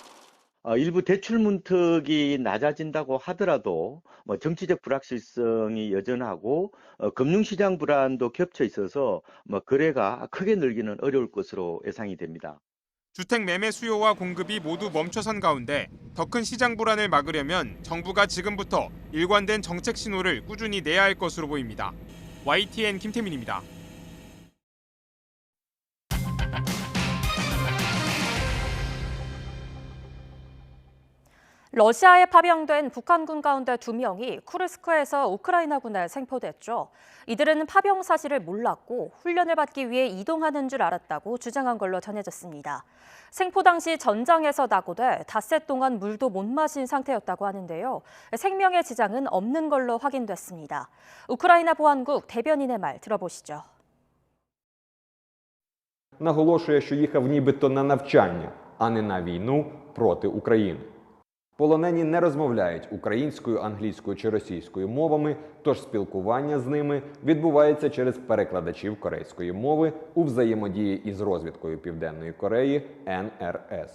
일부 대출 문턱이 낮아진다고 하더라도 정치적 불확실성이 여전하고 금융시장 불안도 겹쳐 있어서 거래가 크게 늘기는 어려울 것으로 예상이 됩니다. 주택 매매 수요와 공급이 모두 멈춰선 가운데 더 큰 시장 불안을 막으려면 정부가 지금부터 일관된 정책 신호를 꾸준히 내야 할 것으로 보입니다. YTN 김태민입니다. 러시아에 파병된 북한군 가운데 2명이 쿠르스크에서 우크라이나군에 생포됐죠. 이들은 파병 사실을 몰랐고 훈련을 받기 위해 이동하는 줄 알았다고 주장한 걸로 전해졌습니다. 생포 당시 전장에서 낙오돼 닷새 동안 물도 못 마신 상태였다고 하는데요. 생명의 지장은 없는 걸로 확인됐습니다. 우크라이나 보안국 대변인의 말 들어보시죠. Наголошує, що їхав нібито на навчання, а не на війну проти України. Полонені не розмовляють українською, англійською чи російською мовами, тож спілкування з ними відбувається через перекладачів корейської мови у взаємодії із розвідкою Південної Кореї NRS.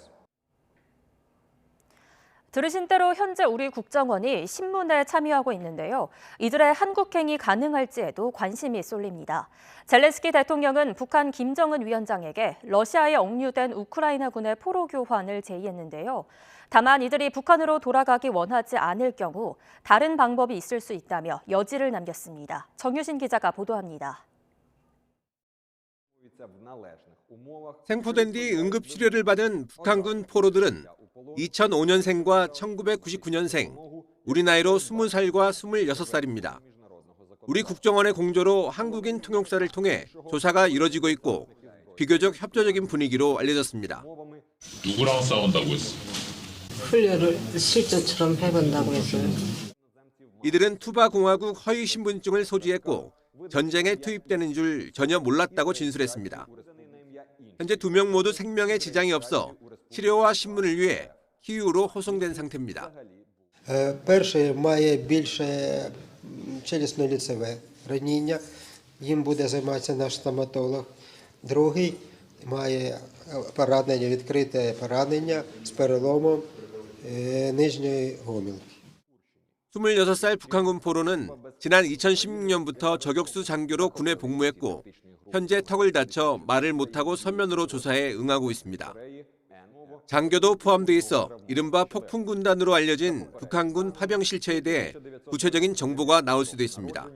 들으신 대로 현재 우리 국정원이 신문에 참여하고 있는데요. 이들의 한국행이 가능할지에도 관심이 쏠립니다. 젤렌스키 대통령은 북한 김정은 위원장에게 러시아에 억류된 우크라이나군의 포로 교환을 제의했는데요. 다만 이들이 북한으로 돌아가기 원하지 않을 경우 다른 방법이 있을 수 있다며 여지를 남겼습니다. 정유신 기자가 보도합니다. 생포된 뒤 응급치료를 받은 북한군 포로들은 2005년생과 1999년생, 우리 나이로 20살과 26살입니다. 우리 국정원의 공조로 한국인 통역사를 통해 조사가 이뤄지고 있고 비교적 협조적인 분위기로 알려졌습니다. 누구랑 싸운다고 했어? 훈련을 실전처럼 해본다고 했어요. 이들은 투바공화국 허위 신분증을 소지했고 전쟁에 투입되는 줄 전혀 몰랐다고 진술했습니다. 현재 2명 모두 생명에 지장이 없어 치료와 신문을 위해 키이우로 호송된 상태입니다. Перший має більше челюстно-лицеве ранення, їм буде займатися наш стоматолог. Другий має поранення, відкрите поранення з переломом нижньої гомілки. 26살 북한군 포로는 지난 2016년부터 저격수 장교로 군에 복무했고 현재 턱을 다쳐 말을 못하고 서면으로 조사에 응하고 있습니다. 장교도 포함돼 있어 이른바 폭풍군단으로 알려진 북한군 파병 실체에 대해 구체적인 정보가 나올 수도 있습니다.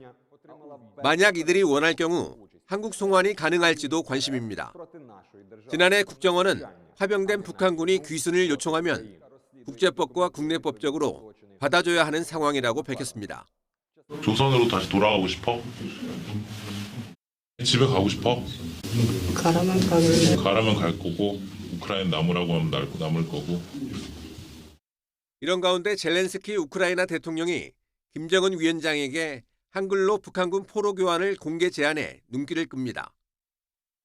만약 이들이 원할 경우 한국 송환이 가능할지도 관심입니다. 지난해 국정원은 파병된 북한군이 귀순을 요청하면 국제법과 국내법적으로 받아줘야 하는 상황이라고 밝혔습니다. 조선으로 다시 돌아가고 싶어? 집에 가고 싶어? 가라면 가길래. 가라면 갈 거고 우크라이나 남으라고 하면 남을 거고. 이런 가운데 젤렌스키 우크라이나 대통령이 김정은 위원장에게 한글로 북한군 포로 교환을 공개 제안해 눈길을 끕니다.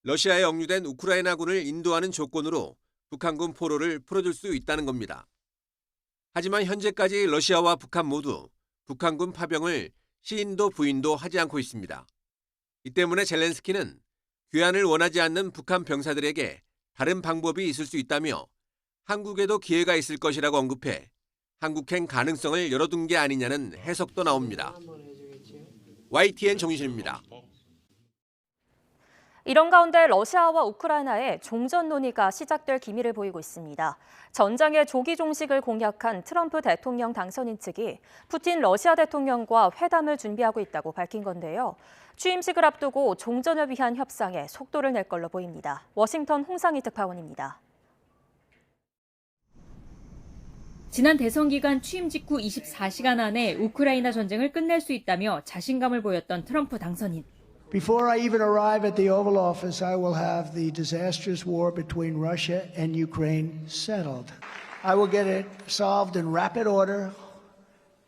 러시아에 억류된 우크라이나군을 인도하는 조건으로 북한군 포로를 풀어줄 수 있다는 겁니다. 하지만 현재까지 러시아와 북한 모두 북한군 파병을 시인도 부인도 하지 않고 있습니다. 이 때문에 젤렌스키는 귀환을 원하지 않는 북한 병사들에게 다른 방법이 있을 수 있다며 한국에도 기회가 있을 것이라고 언급해 한국행 가능성을 열어둔 게 아니냐는 해석도 나옵니다. YTN 정유신입니다. 이런 가운데 러시아와 우크라이나의 종전 논의가 시작될 기미를 보이고 있습니다. 전장의 조기 종식을 공약한 트럼프 대통령 당선인 측이 푸틴 러시아 대통령과 회담을 준비하고 있다고 밝힌 건데요. 취임식을 앞두고 종전을 위한 협상에 속도를 낼 걸로 보입니다. 워싱턴 홍상희 특파원입니다. 지난 대선 기간 취임 직후 24시간 안에 우크라이나 전쟁을 끝낼 수 있다며 자신감을 보였던 트럼프 당선인. Before I even arrive at the Oval Office, I will have the disastrous war between Russia and Ukraine settled. I will get it solved in rapid order,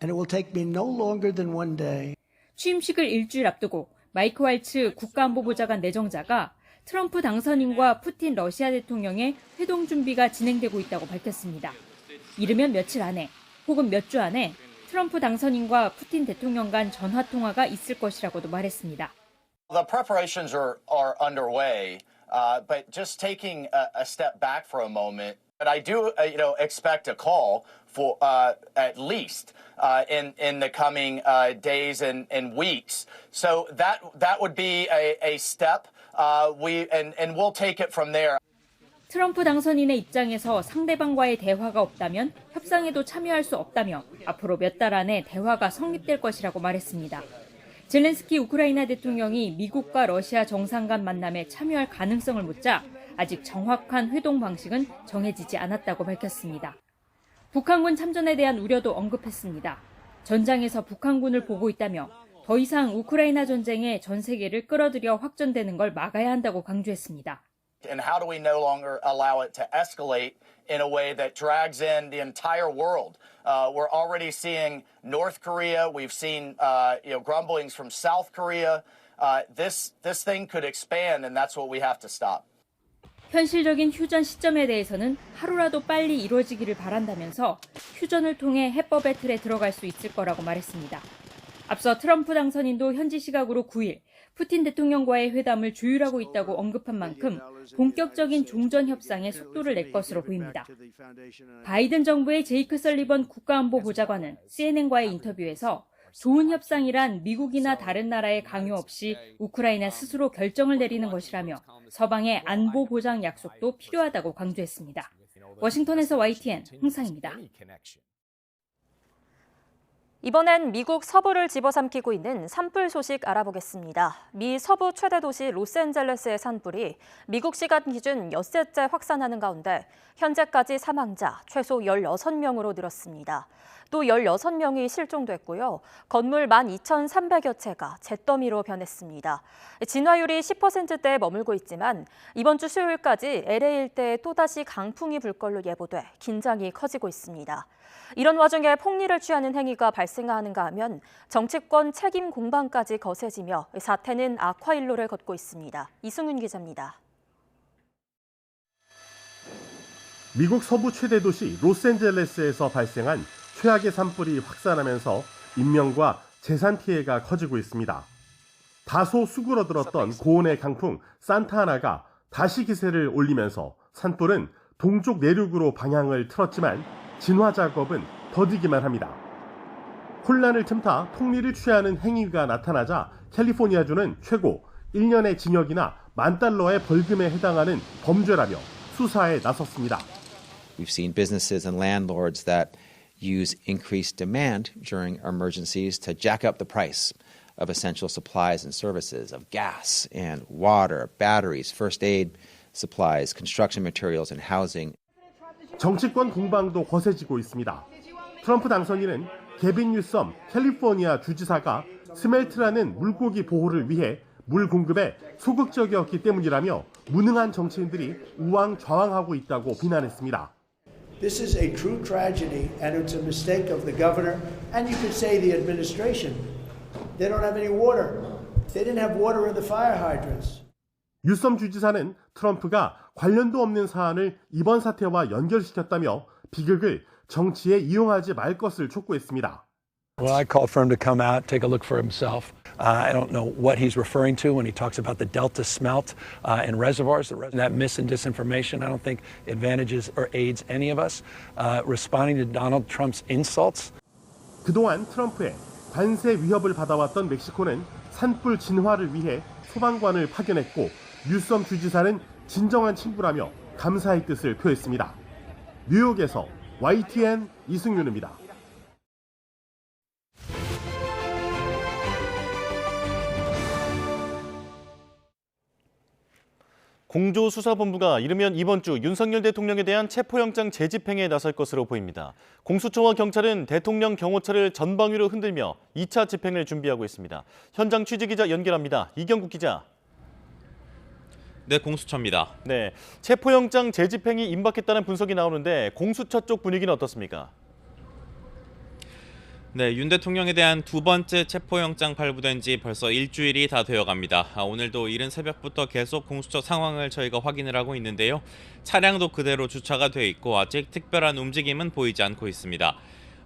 and it will take me no longer than one day. 취임식을 일주일 앞두고 마이크 왈츠 국가안보보좌관 내정자가 트럼프 당선인과 푸틴 러시아 대통령의 회동 준비가 진행되고 있다고 밝혔습니다. 이르면 며칠 안에 혹은 몇 주 안에 트럼프 당선인과 푸틴 대통령 간 전화 통화가 있을 것이라고도 말했습니다. The preparations are underway, but just taking a step back for a moment. But I do, expect a call for at least in the coming days and weeks. So that would be a step. We'll take it from there. 트럼프 당선인의 입장에서 상대방과의 대화가 없다면 협상에도 참여할 수 없다며 앞으로 몇 달 안에 대화가 성립될 것이라고 말했습니다. 젤렌스키 우크라이나 대통령이 미국과 러시아 정상 간 만남에 참여할 가능성을 묻자 아직 정확한 회동 방식은 정해지지 않았다고 밝혔습니다. 북한군 참전에 대한 우려도 언급했습니다. 전장에서 북한군을 보고 있다며 더 이상 우크라이나 전쟁에 전 세계를 끌어들여 확전되는 걸 막아야 한다고 강조했습니다. And how do we no longer allow it to escalate in a way that drags in the entire world? We're already seeing North Korea. We've seen grumblings from South Korea. This thing could expand, and that's what we have to stop. 현실적인 휴전 시점에 대해서는 하루라도 빨리 이루어지기를 바란다면서 휴전을 통해 해법의 틀에 들어갈 수 있을 거라고 말했습니다. 앞서 트럼프 당선인도 현지 시각으로 9일 푸틴 대통령과의 회담을 조율하고 있다고 언급한 만큼 본격적인 종전 협상에 속도를 낼 것으로 보입니다. 바이든 정부의 제이크 설리번 국가안보보좌관은 CNN과의 인터뷰에서 좋은 협상이란 미국이나 다른 나라의 강요 없이 우크라이나 스스로 결정을 내리는 것이라며 서방의 안보 보장 약속도 필요하다고 강조했습니다. 워싱턴에서 YTN 홍상입니다. 이번엔 미국 서부를 집어삼키고 있는 산불 소식 알아보겠습니다. 미 서부 최대 도시 로스앤젤레스의 산불이 미국 시간 기준 엿새째 확산하는 가운데 현재까지 사망자 최소 16명으로 늘었습니다. 또 16명이 실종됐고요. 건물 12,300여 채가 잿더미로 변했습니다. 진화율이 10%대에 머물고 있지만 이번 주 수요일까지 LA 일대에 또다시 강풍이 불 걸로 예보돼 긴장이 커지고 있습니다. 이런 와중에 폭리를 취하는 행위가 발생하는가 하면 정치권 책임 공방까지 거세지며 사태는 악화일로를 걷고 있습니다. 이승윤 기자입니다. 미국 서부 최대 도시 로스앤젤레스에서 발생한 최악의 산불이 확산하면서 인명과 재산 피해가 커지고 있습니다. 다소 수그러들었던 고온의 강풍 산타아나가 다시 기세를 올리면서 산불은 동쪽 내륙으로 방향을 틀었지만 진화 작업은 더디기만 합니다. 혼란을 틈타 폭리를 취하는 행위가 나타나자 캘리포니아주는 최고 1년의 징역이나 $10,000의 벌금에 해당하는 범죄라며 수사에 나섰습니다. We've seen businesses and landlords that use increased demand during emergencies to jack up the price of essential supplies and services, of gas and water, batteries, first aid supplies, construction materials and housing. 정치권 공방도 거세지고 있습니다. 트럼프 당선인은 게빈 뉴섬 캘리포니아 주지사가 스멜트라는 물고기 보호를 위해 물 공급에 소극적이었기 때문이라며 무능한 정치인들이 우왕좌왕하고 있다고 비난했습니다. This is a true tragedy, and it's a mistake of the governor, and you could say the administration. They don't have any water. They didn't have water in the fire hydrants. 뉴섬 주지사는 트럼프가 관련도 없는 사안을 이번 사태와 연결시켰다며 비극을 정치에 이용하지 말 것을 촉구했습니다. Well, I call for him to come out, take a look for himself. I don't know what he's referring to when he talks about the Delta smelt in reservoirs. That mis and disinformation, I don't think advantages or aids any of us. Responding to Donald Trump's insults. 그동안 트럼프의 관세 위협을 받아왔던 멕시코는 산불 진화를 위해 소방관을 파견했고 뉴섬 주지사는 진정한 친구라며 감사의 뜻을 표했습니다. 뉴욕에서 YTN 이승윤입니다. 공조수사본부가 이르면 이번 주 윤석열 대통령에 대한 체포영장 재집행에 나설 것으로 보입니다. 공수처와 경찰은 대통령 경호처를 전방위로 흔들며 2차 집행을 준비하고 있습니다. 현장 취재기자 연결합니다. 이경국 기자. 네, 공수처입니다. 네, 체포영장 재집행이 임박했다는 분석이 나오는데 공수처 쪽 분위기는 어떻습니까? 네, 윤 대통령에 대한 두 번째 체포영장 발부된 지 벌써 일주일이 다 되어갑니다. 오늘도 이른 새벽부터 계속 공수처 상황을 저희가 확인을 하고 있는데요. 차량도 그대로 주차가 돼 있고 아직 특별한 움직임은 보이지 않고 있습니다.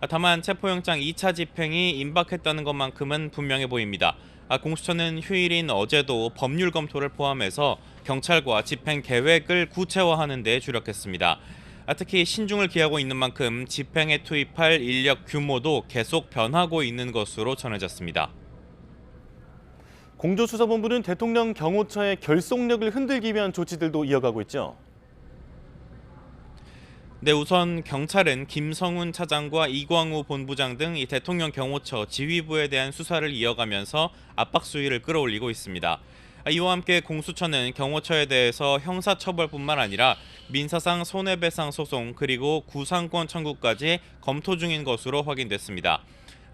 다만 체포영장 2차 집행이 임박했다는 것만큼은 분명해 보입니다. 공수처는 휴일인 어제도 법률 검토를 포함해서 경찰과 집행 계획을 구체화하는 데 주력했습니다. 특히 신중을 기하고 있는 만큼 집행에 투입할 인력 규모도 계속 변하고 있는 것으로 전해졌습니다. 공조수사본부는 대통령 경호처의 결속력을 흔들기 위한 조치들도 이어가고 있죠. 네, 우선 경찰은 김성훈 차장과 이광우 본부장 등 이 대통령 경호처 지휘부에 대한 수사를 이어가면서 압박 수위를 끌어올리고 있습니다. 이와 함께 공수처는 경호처에 대해서 형사처벌뿐만 아니라 민사상 손해배상 소송 그리고 구상권 청구까지 검토 중인 것으로 확인됐습니다.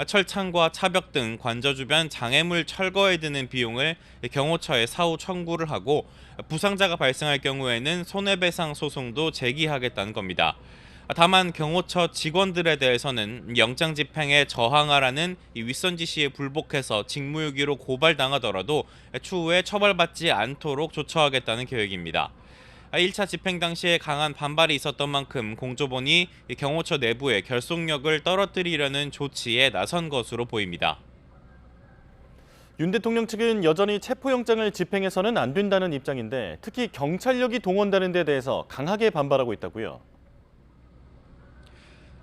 철창과 차벽 등 관저 주변 장애물 철거에 드는 비용을 경호처에 사후 청구를 하고 부상자가 발생할 경우에는 손해배상 소송도 제기하겠다는 겁니다. 다만 경호처 직원들에 대해서는 영장 집행에 저항하라는 윗선 지시에 불복해서 직무유기로 고발당하더라도 추후에 처벌받지 않도록 조처하겠다는 계획입니다. 1차 집행 당시에 강한 반발이 있었던 만큼 공조본이 경호처 내부의 결속력을 떨어뜨리려는 조치에 나선 것으로 보입니다. 윤 대통령 측은 여전히 체포영장을 집행해서는 안 된다는 입장인데 특히 경찰력이 동원되는 데 대해서 강하게 반발하고 있다고요.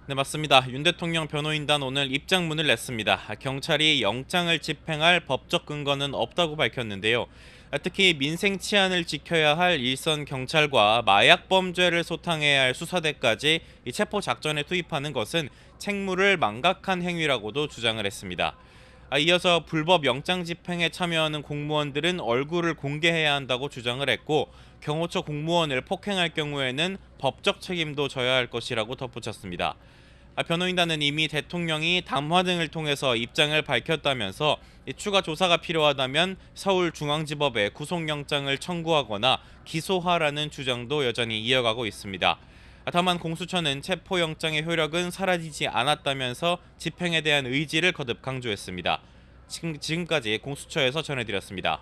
네, 맞습니다. 윤 대통령 변호인단 오늘 입장문을 냈습니다. 경찰이 영장을 집행할 법적 근거는 없다고 밝혔는데요. 특히 민생 치안을 지켜야 할 일선 경찰과 마약 범죄를 소탕해야 할 수사대까지 이 체포 작전에 투입하는 것은 책무를 망각한 행위라고도 주장을 했습니다. 이어서 불법 영장 집행에 참여하는 공무원들은 얼굴을 공개해야 한다고 주장을 했고 경호처 공무원을 폭행할 경우에는 법적 책임도 져야 할 것이라고 덧붙였습니다. 변호인단은 이미 대통령이 담화 등을 통해서 입장을 밝혔다면서 추가 조사가 필요하다면 서울중앙지법에 구속영장을 청구하거나 기소하라는 주장도 여전히 이어가고 있습니다. 다만 공수처는 체포영장의 효력은 사라지지 않았다면서 집행에 대한 의지를 거듭 강조했습니다. 지금까지 공수처에서 전해드렸습니다.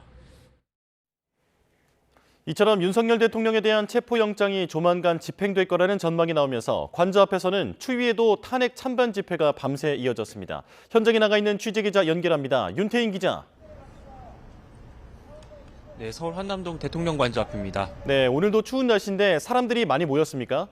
이처럼 윤석열 대통령에 대한 체포영장이 조만간 집행될 거라는 전망이 나오면서 관저 앞에서는 추위에도 탄핵 찬반 집회가 밤새 이어졌습니다. 현장에 나가 있는 취재기자 연결합니다. 윤태인 기자. 네, 서울 한남동 대통령 관저 앞입니다. 네, 오늘도 추운 날씨인데 사람들이 많이 모였습니까?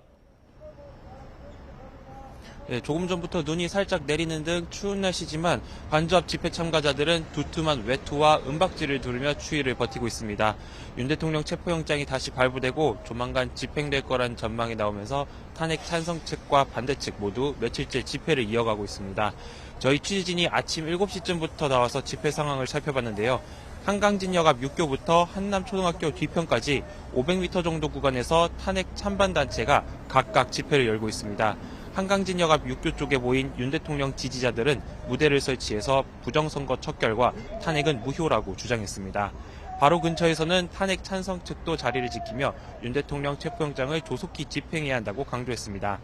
네, 조금 전부터 눈이 살짝 내리는 등 추운 날씨지만 관저 앞 집회 참가자들은 두툼한 외투와 은박지를 두르며 추위를 버티고 있습니다. 윤 대통령 체포영장이 다시 발부되고 조만간 집행될 거란 전망이 나오면서 탄핵 찬성 측과 반대 측 모두 며칠째 집회를 이어가고 있습니다. 저희 취재진이 아침 7시쯤부터 나와서 집회 상황을 살펴봤는데요. 한강진역 앞 육교부터 한남초등학교 뒤편까지 500m 정도 구간에서 탄핵 찬반 단체가 각각 집회를 열고 있습니다. 한강진역 앞 육교 쪽에 모인 윤 대통령 지지자들은 무대를 설치해서 부정선거 척결과 탄핵은 무효라고 주장했습니다. 바로 근처에서는 탄핵 찬성 측도 자리를 지키며 윤 대통령 체포영장을 조속히 집행해야 한다고 강조했습니다.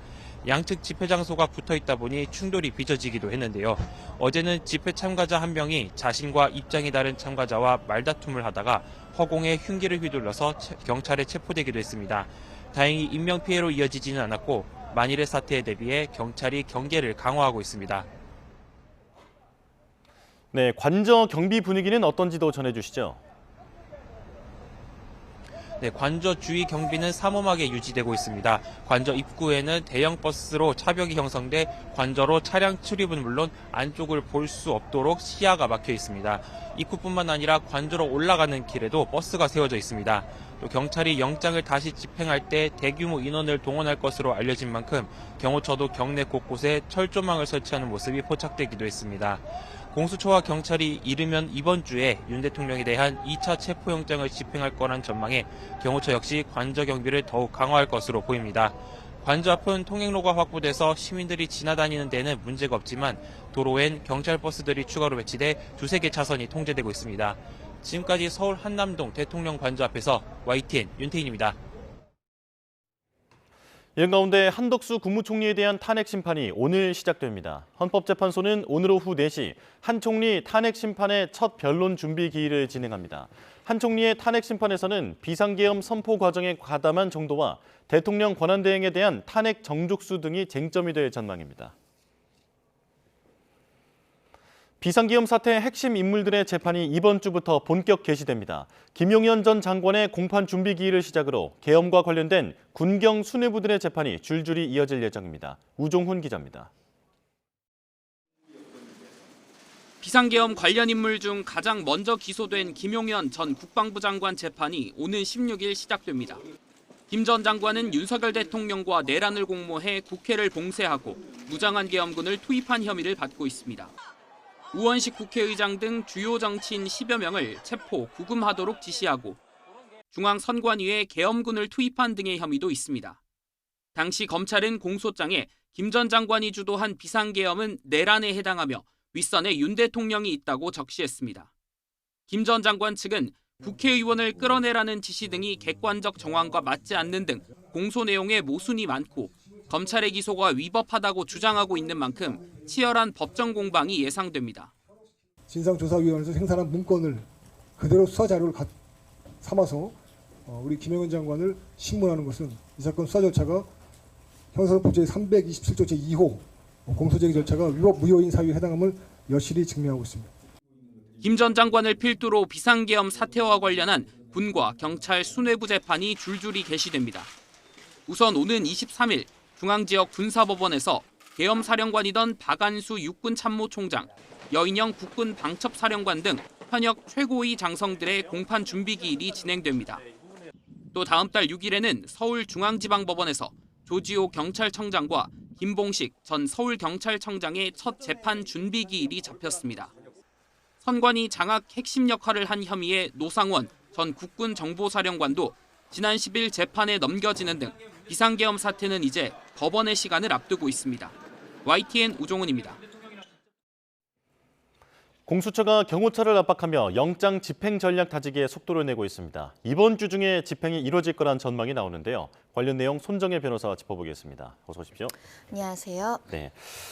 양측 집회 장소가 붙어있다 보니 충돌이 빚어지기도 했는데요. 어제는 집회 참가자 한 명이 자신과 입장이 다른 참가자와 말다툼을 하다가 허공에 흉기를 휘둘러서 경찰에 체포되기도 했습니다. 다행히 인명피해로 이어지지는 않았고 만일의 사태에 대비해 경찰이 경계를 강화하고 있습니다. 네, 관저 경비 분위기는 어떤지도 전해주시죠. 네, 관저 주위 경비는 삼엄하게 유지되고 있습니다. 관저 입구에는 대형 버스로 차벽이 형성돼 관저로 차량 출입은 물론 안쪽을 볼 수 없도록 시야가 막혀 있습니다. 입구뿐만 아니라 관저로 올라가는 길에도 버스가 세워져 있습니다. 또 경찰이 영장을 다시 집행할 때 대규모 인원을 동원할 것으로 알려진 만큼 경호처도 경내 곳곳에 철조망을 설치하는 모습이 포착되기도 했습니다. 공수처와 경찰이 이르면 이번 주에 윤 대통령에 대한 2차 체포영장을 집행할 거란 전망에 경호처 역시 관저 경비를 더욱 강화할 것으로 보입니다. 관저 앞은 통행로가 확보돼서 시민들이 지나다니는 데는 문제가 없지만 도로엔 경찰 버스들이 추가로 배치돼 두세 개 차선이 통제되고 있습니다. 지금까지 서울 한남동 대통령 관저 앞에서 YTN 윤태인입니다. 이런 가운데 한덕수 국무총리에 대한 탄핵 심판이 오늘 시작됩니다. 헌법재판소는 오늘 오후 4시 한 총리 탄핵 심판의 첫 변론 준비 기일을 진행합니다. 한 총리의 탄핵 심판에서는 비상계엄 선포 과정에 가담한 정도와 대통령 권한대행에 대한 탄핵 정족수 등이 쟁점이 될 전망입니다. 비상계엄 사태의 핵심 인물들의 재판이 이번 주부터 본격 개시됩니다. 김용현 전 장관의 공판 준비 기일을 시작으로 계엄과 관련된 군경 수뇌부들의 재판이 줄줄이 이어질 예정입니다. 우종훈 기자입니다. 비상계엄 관련 인물 중 가장 먼저 기소된 김용현 전 국방부 장관 재판이 오는 16일 시작됩니다. 김 전 장관은 윤석열 대통령과 내란을 공모해 국회를 봉쇄하고 무장한 계엄군을 투입한 혐의를 받고 있습니다. 우원식 국회의장 등 주요 정치인 10여 명을 체포, 구금하도록 지시하고 중앙선관위에 계엄군을 투입한 등의 혐의도 있습니다. 당시 검찰은 공소장에 김 전 장관이 주도한 비상계엄은 내란에 해당하며 윗선에 윤 대통령이 있다고 적시했습니다. 김 전 장관 측은 국회의원을 끌어내라는 지시 등이 객관적 정황과 맞지 않는 등 공소 내용에 모순이 많고 검찰의 기소가 위법하다고 주장하고 있는 만큼 치열한 법정 공방이 예상됩니다. 진상조사위원회에서 생산한 문건을 그대로 수사 자료를 삼아서 우리 김용현 장관을 신문하는 것은 이 사건 수사 절차가 형사소송법 제327조 제2호 공소제기 절차가 위법 무효인 사유에 해당함을 여실히 증명하고 있습니다. 김 전 장관을 필두로 비상계엄 사태와 관련한 군과 경찰 수뇌부 재판이 줄줄이 개시됩니다. 우선 오는 23일 중앙지역 군사법원에서 계엄 사령관이던 박안수 육군 참모총장, 여인영 국군 방첩사령관 등 현역 최고위 장성들의 공판 준비 기일이 진행됩니다. 또 다음 달 6일에는 서울중앙지방법원에서 조지호 경찰청장과 김봉식 전 서울경찰청장의 첫 재판 준비 기일이 잡혔습니다. 선관위 장악 핵심 역할을 한 혐의의 노상원 전 국군 정보사령관도 지난 10일 재판에 넘겨지는 등 비상계엄 사태는 이제 법원의 시간을 앞두고 있습니다. YTN 우종훈입니다. 공수처가 경호처를 압박하며 영장 집행 전략 다지기에 속도를 내고 있습니다. 이번 주 중에 집행이 이뤄질 거란 전망이 나오는데요. 관련 내용 손정혜 변호사와 짚어보겠습니다. 어서 오십시오. 안녕하세요. 네.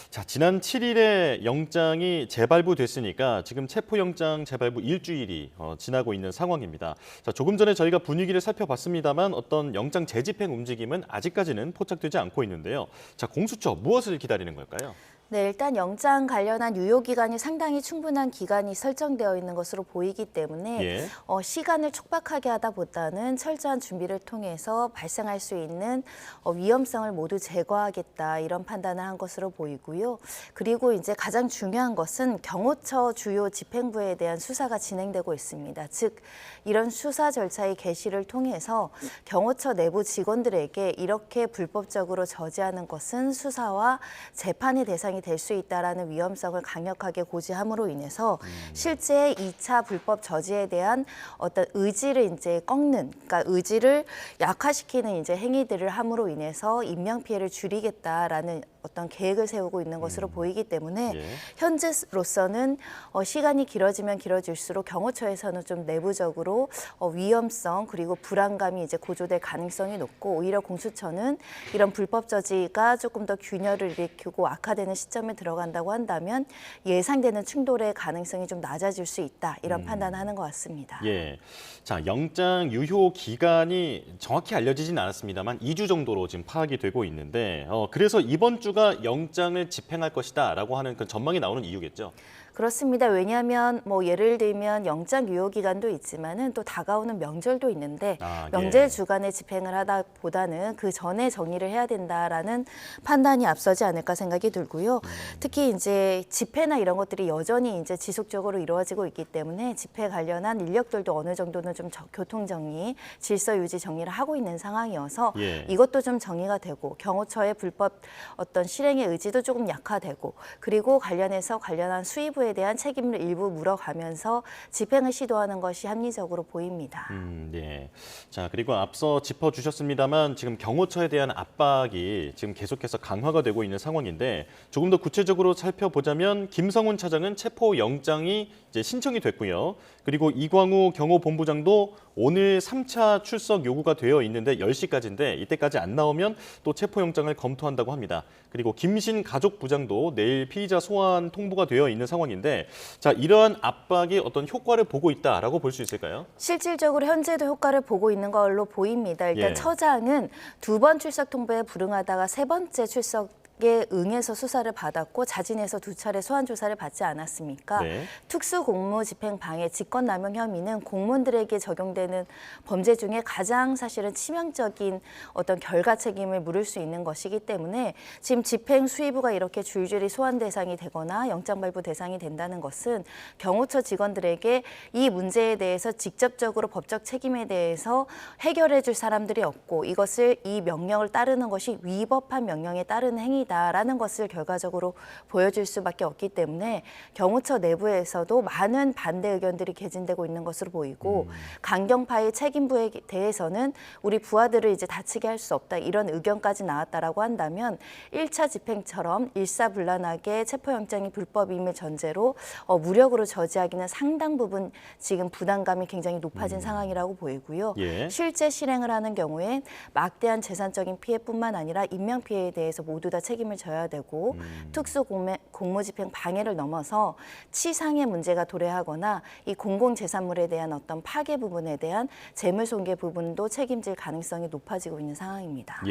자, 지난 7일에 영장이 재발부됐으니까 지금 체포영장 재발부 일주일이 지나고 있는 상황입니다. 자, 조금 전에 저희가 분위기를 살펴봤습니다만 어떤 영장 재집행 움직임은 아직까지는 포착되지 않고 있는데요. 자, 공수처 무엇을 기다리는 걸까요? 네, 일단 영장 관련한 유효기간이 상당히 충분한 기간이 설정되어 있는 것으로 보이기 때문에 시간을 촉박하게 하다보다는 철저한 준비를 통해서 발생할 수 있는 위험성을 모두 제거하겠다 이런 판단을 한 것으로 보이고요. 그리고 이제 가장 중요한 것은 경호처 주요 집행부에 대한 수사가 진행되고 있습니다. 즉 이런 수사 절차의 개시를 통해서 경호처 내부 직원들에게 이렇게 불법적으로 저지하는 것은 수사와 재판의 대상이 될 수 있다라는 위험성을 강력하게 고지함으로 인해서 실제 2차 불법 저지에 대한 어떤 의지를 이제 꺾는, 그러니까 의지를 약화시키는 이제 행위들을 함으로 인해서 인명 피해를 줄이겠다라는 어떤 계획을 세우고 있는 것으로 보이기 때문에 현재로서는 시간이 길어지면 길어질수록 경호처에서는 좀 내부적으로 위험성 그리고 불안감이 이제 고조될 가능성이 높고 오히려 공수처는 이런 불법 저지가 조금 더 균열을 일으키고 악화되는 시점에 들어간다고 한다면 예상되는 충돌의 가능성이 좀 낮아질 수 있다 이런 판단하는 것 같습니다. 예. 자, 영장 유효 기간이 정확히 알려지진 않았습니다만 2주 정도로 지금 파악이 되고 있는데 그래서 이번 주가 영장을 집행할 것이다라고 하는 그 전망이 나오는 이유겠죠. 그렇습니다. 왜냐하면 뭐 예를 들면 영장 유효 기간도 있지만은 또 다가오는 명절도 있는데 명절 주간에 집행을 하다보다는 그 전에 정리를 해야 된다라는 판단이 앞서지 않을까 생각이 들고요. 특히 이제 집회나 이런 것들이 여전히 이제 지속적으로 이루어지고 있기 때문에 집회 관련한 인력들도 어느 정도는 좀 교통 정리, 질서 유지 정리를 하고 있는 상황이어서 이것도 좀 정리가 되고 경호처의 불법 어떤 실행의 의지도 조금 약화되고 그리고 관련해서 관련한 수의부 수뇌부에 대한 책임을 일부 물어가면서 집행을 시도하는 것이 합리적으로 보입니다. 네. 자, 그리고 앞서 짚어주셨습니다만 지금 경호처에 대한 압박이 지금 계속해서 강화가 되고 있는 상황인데 조금 더 구체적으로 살펴보자면 김성훈 차장은 체포영장이 이제 신청이 됐고요. 그리고 이광우 경호본부장도 오늘 3차 출석 요구가 되어 있는데 10시까지인데 이때까지 안 나오면 또 체포영장을 검토한다고 합니다. 그리고 김신 가족부장도 내일 피의자 소환 통보가 되어 있는 상황인데 자, 이러한 압박이 어떤 효과를 보고 있다라고 볼 수 있을까요? 실질적으로 현재도 효과를 보고 있는 걸로 보입니다. 일단 처장은 2번 출석 통보에 불응하다가 3번째 출석에 응해서 수사를 받았고 자진해서 2차례 소환 조사를 받지 않았습니까? 특수공무집행 방해, 직권남용 혐의는 공무원들에게 적용되는 범죄 중에 가장 사실은 치명적인 어떤 결과 책임을 물을 수 있는 것이기 때문에 지금 집행 수의부가 이렇게 줄줄이 소환 대상이 되거나 영장 발부 대상이 된다는 것은 경호처 직원들에게 이 문제에 대해서 직접적으로 법적 책임에 대해서 해결해 줄 사람들이 없고 이것을 이 명령을 따르는 것이 위법한 명령에 따르는 행위다라는 것을 결과적으로 보여줄 수밖에 없기 때문에 경호처 내부에서도 많은 반대 의견들이 개진되고 있는 것으로 보이고 강경파의 책임부에 대해서는 우리 부하들을 이제 다치게 할 수 없다 이런 의견까지 나왔다라고 한다면 1차 집행처럼 일사불란하게 체포영장이 불법임을 전제로 무력으로 저지하기는 상당 부분 지금 부담감이 굉장히 높아진 상황이라고 보이고요. 실제 실행을 하는 경우에 막대한 재산적인 피해뿐만 아니라 인명피해에 대해서 모두 다 책임을 져야 되고 특수공무집행 방해를 넘어서 치상의 문제가 도래하거나 이 공공재산물에 대한 어떤 파괴 부분에 대한 재물손괴 부분도 책임질 가능성이 높아지고 있는 상황입니다.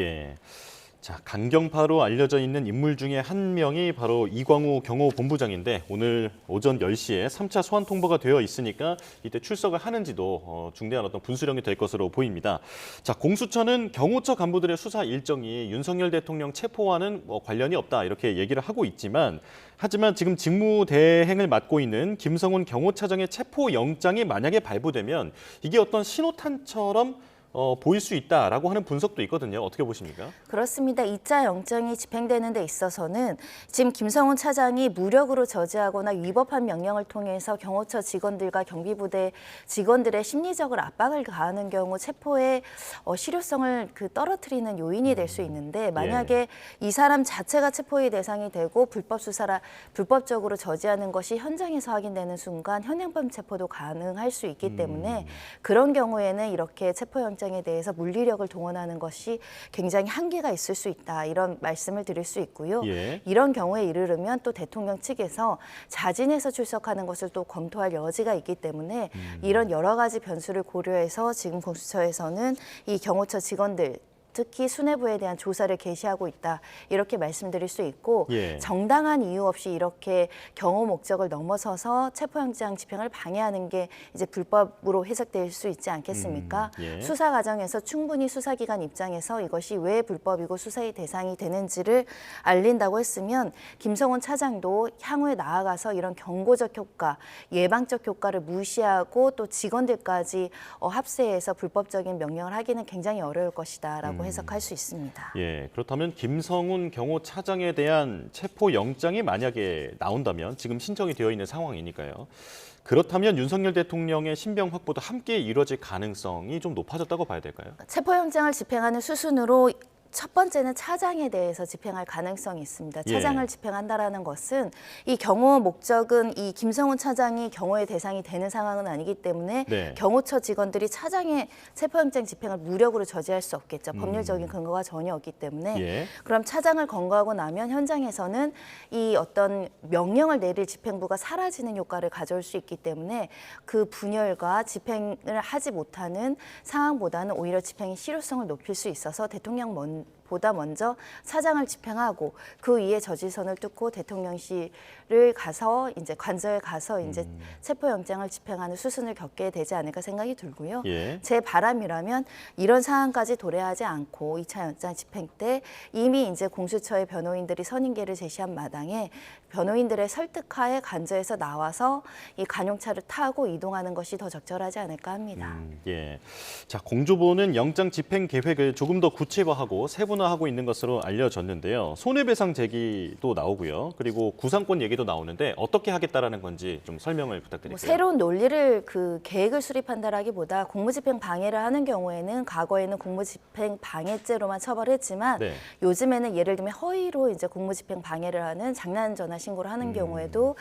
자, 강경파로 알려져 있는 인물 중에 한 명이 바로 이광우 경호본부장인데 오늘 오전 10시에 3차 소환 통보가 되어 있으니까 이때 출석을 하는지도 중대한 어떤 분수령이 될 것으로 보입니다. 자, 공수처는 경호처 간부들의 수사 일정이 윤석열 대통령 체포와는 관련이 없다 이렇게 얘기를 하고 있지만 하지만 지금 직무대행을 맡고 있는 김성훈 경호차장의 체포영장이 만약에 발부되면 이게 어떤 신호탄처럼 보일 수 있다라고 하는 분석도 있거든요. 어떻게 보십니까? 그렇습니다. 2차 영장이 집행되는 데 있어서는 지금 김성훈 차장이 무력으로 저지하거나 위법한 명령을 통해서 경호처 직원들과 경비부대 직원들의 심리적으로 압박을 가하는 경우 체포의 실효성을 떨어뜨리는 요인이 될 수 있는데 만약에 이 사람 자체가 체포의 대상이 되고 불법적으로 저지하는 것이 현장에서 확인되는 순간 현행범 체포도 가능할 수 있기 때문에 그런 경우에는 이렇게 체포영장 에 대해서 물리력을 동원하는 것이 굉장히 한계가 있을 수 있다 이런 말씀을 드릴 수 있고요. 이런 경우에 이르르면 또 대통령 측에서 자진해서 출석하는 것을 또 검토할 여지가 있기 때문에 이런 여러 가지 변수를 고려해서 지금 공수처에서는 이 경호처 직원들 특히 수뇌부에 대한 조사를 개시하고 있다 이렇게 말씀드릴 수 있고 정당한 이유 없이 이렇게 경호 목적을 넘어서서 체포영장 집행을 방해하는 게 이제 불법으로 해석될 수 있지 않겠습니까? 수사 과정에서 충분히 수사기관 입장에서 이것이 왜 불법이고 수사의 대상이 되는지를 알린다고 했으면 김성훈 차장도 향후에 나아가서 이런 경고적 효과, 예방적 효과를 무시하고 또 직원들까지 합세해서 불법적인 명령을 하기는 굉장히 어려울 것이다라고 해석할 수 있습니다. 그렇다면 김성훈 경호차장에 대한 체포영장이 만약에 나온다면 지금 신청이 되어 있는 상황이니까요. 그렇다면 윤석열 대통령의 신병 확보도 함께 이루어질 가능성이 좀 높아졌다고 봐야 될까요? 체포영장을 집행하는 수순으로 첫 번째는 차장에 대해서 집행할 가능성이 있습니다. 차장을 집행한다라는 것은 이 경호 목적은 이 김성훈 차장이 경호의 대상이 되는 상황은 아니기 때문에 경호처 직원들이 차장의 체포영장 집행을 무력으로 저지할 수 없겠죠. 법률적인 근거가 전혀 없기 때문에 그럼 차장을 건거하고 나면 현장에서는 이 어떤 명령을 내릴 집행부가 사라지는 효과를 가져올 수 있기 때문에 그 분열과 집행을 하지 못하는 상황보다는 오히려 집행의 실효성을 높일 수 있어서 보다 먼저 차장을 집행하고 그 위에 저지선을 뚫고 대통령실을 가서 이제 관저에 가서 이제 체포영장을 집행하는 수순을 겪게 되지 않을까 생각이 들고요. 제 바람이라면 이런 상황까지 도래하지 않고 2차 영장 집행 때 이미 이제 공수처의 변호인들이 선임계를 제시한 마당에 변호인들의 설득하에 관저에서 나와서 이 관용차를 타고 이동하는 것이 더 적절하지 않을까 합니다. 자, 공조보는 영장 집행 계획을 조금 더 구체화하고 세분화 일반화하고 있는 것으로 알려졌는데요. 손해배상 제기도 나오고요. 그리고 구상권 얘기도 나오는데 어떻게 하겠다라는 건지 좀 설명을 부탁드릴게요. 새로운 논리를 계획을 수립한다라기보다 공무집행 방해를 하는 경우에는 과거에는 공무집행 방해죄로만 처벌했지만 네. 요즘에는 예를 들면 허위로 이제 공무집행 방해를 하는 장난 전화 신고를 하는 경우에도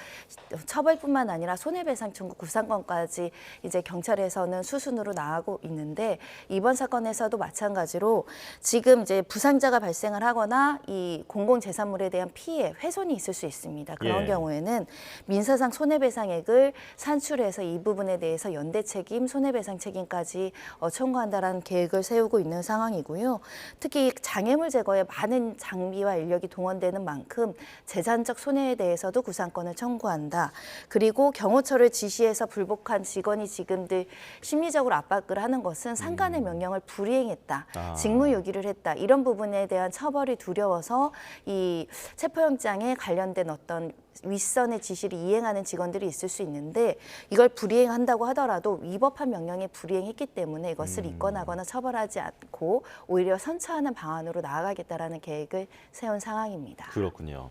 처벌뿐만 아니라 손해배상 청구 구상권까지 이제 경찰에서는 수순으로 나가고 있는데 이번 사건에서도 마찬가지로 지금 이제 부상자가 발생을 하거나 이 공공재산물에 대한 피해, 훼손이 있을 수 있습니다. 그런 경우에는 민사상 손해배상액을 산출해서 이 부분에 대해서 연대 책임, 손해배상 책임까지 청구한다라는 계획을 세우고 있는 상황이고요. 특히 장애물 제거에 많은 장비와 인력이 동원되는 만큼 재산적 손해에 대해서도 구상권을 청구한다. 그리고 경호처를 지시해서 불복한 직원이 지금들 심리적으로 압박을 하는 것은 상관의 명령을 불이행했다. 직무유기를 했다. 이런 부분에 대한 처벌이 두려워서 이 체포영장에 관련된 어떤 윗선의 지시를 이행하는 직원들이 있을 수 있는데 이걸 불이행한다고 하더라도 위법한 명령에 불이행했기 때문에 이것을 입건하거나 처벌하지 않고 오히려 선처하는 방안으로 나아가겠다라는 계획을 세운 상황입니다. 그렇군요.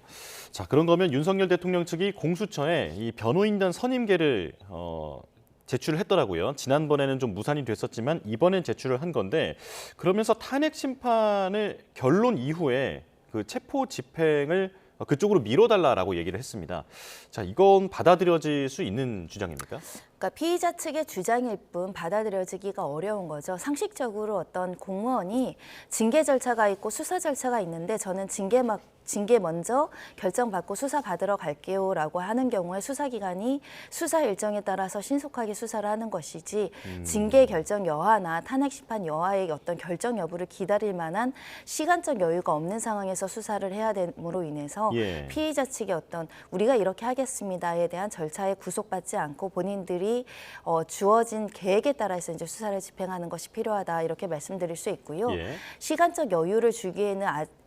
자, 그런 거면 윤석열 대통령 측이 공수처에 이 변호인단 선임계를 제출을 했더라고요. 지난번에는 좀 무산이 됐었지만 이번엔 제출을 한 건데 그러면서 탄핵 심판을 결론 이후에 그 체포 집행을 그쪽으로 미뤄달라라고 얘기를 했습니다. 자, 이건 받아들여질 수 있는 주장입니까? 그러니까 피의자 측의 주장일 뿐 받아들여지기가 어려운 거죠. 상식적으로 어떤 공무원이 징계 절차가 있고 수사 절차가 있는데 저는 징계 먼저 결정받고 수사 받으러 갈게요라고 하는 경우에 수사기관이 수사 일정에 따라서 신속하게 수사를 하는 것이지 징계 결정 여하나 탄핵 심판 여하의 어떤 결정 여부를 기다릴 만한 시간적 여유가 없는 상황에서 수사를 해야 됨으로 인해서 피의자 측의 어떤 우리가 이렇게 하겠습니다에 대한 절차에 구속받지 않고 본인들이 주어진 계획에 따라서 이제 수사를 집행하는 것이 필요하다 이렇게 말씀드릴 수 있고요. 시간적 여유를 주기에는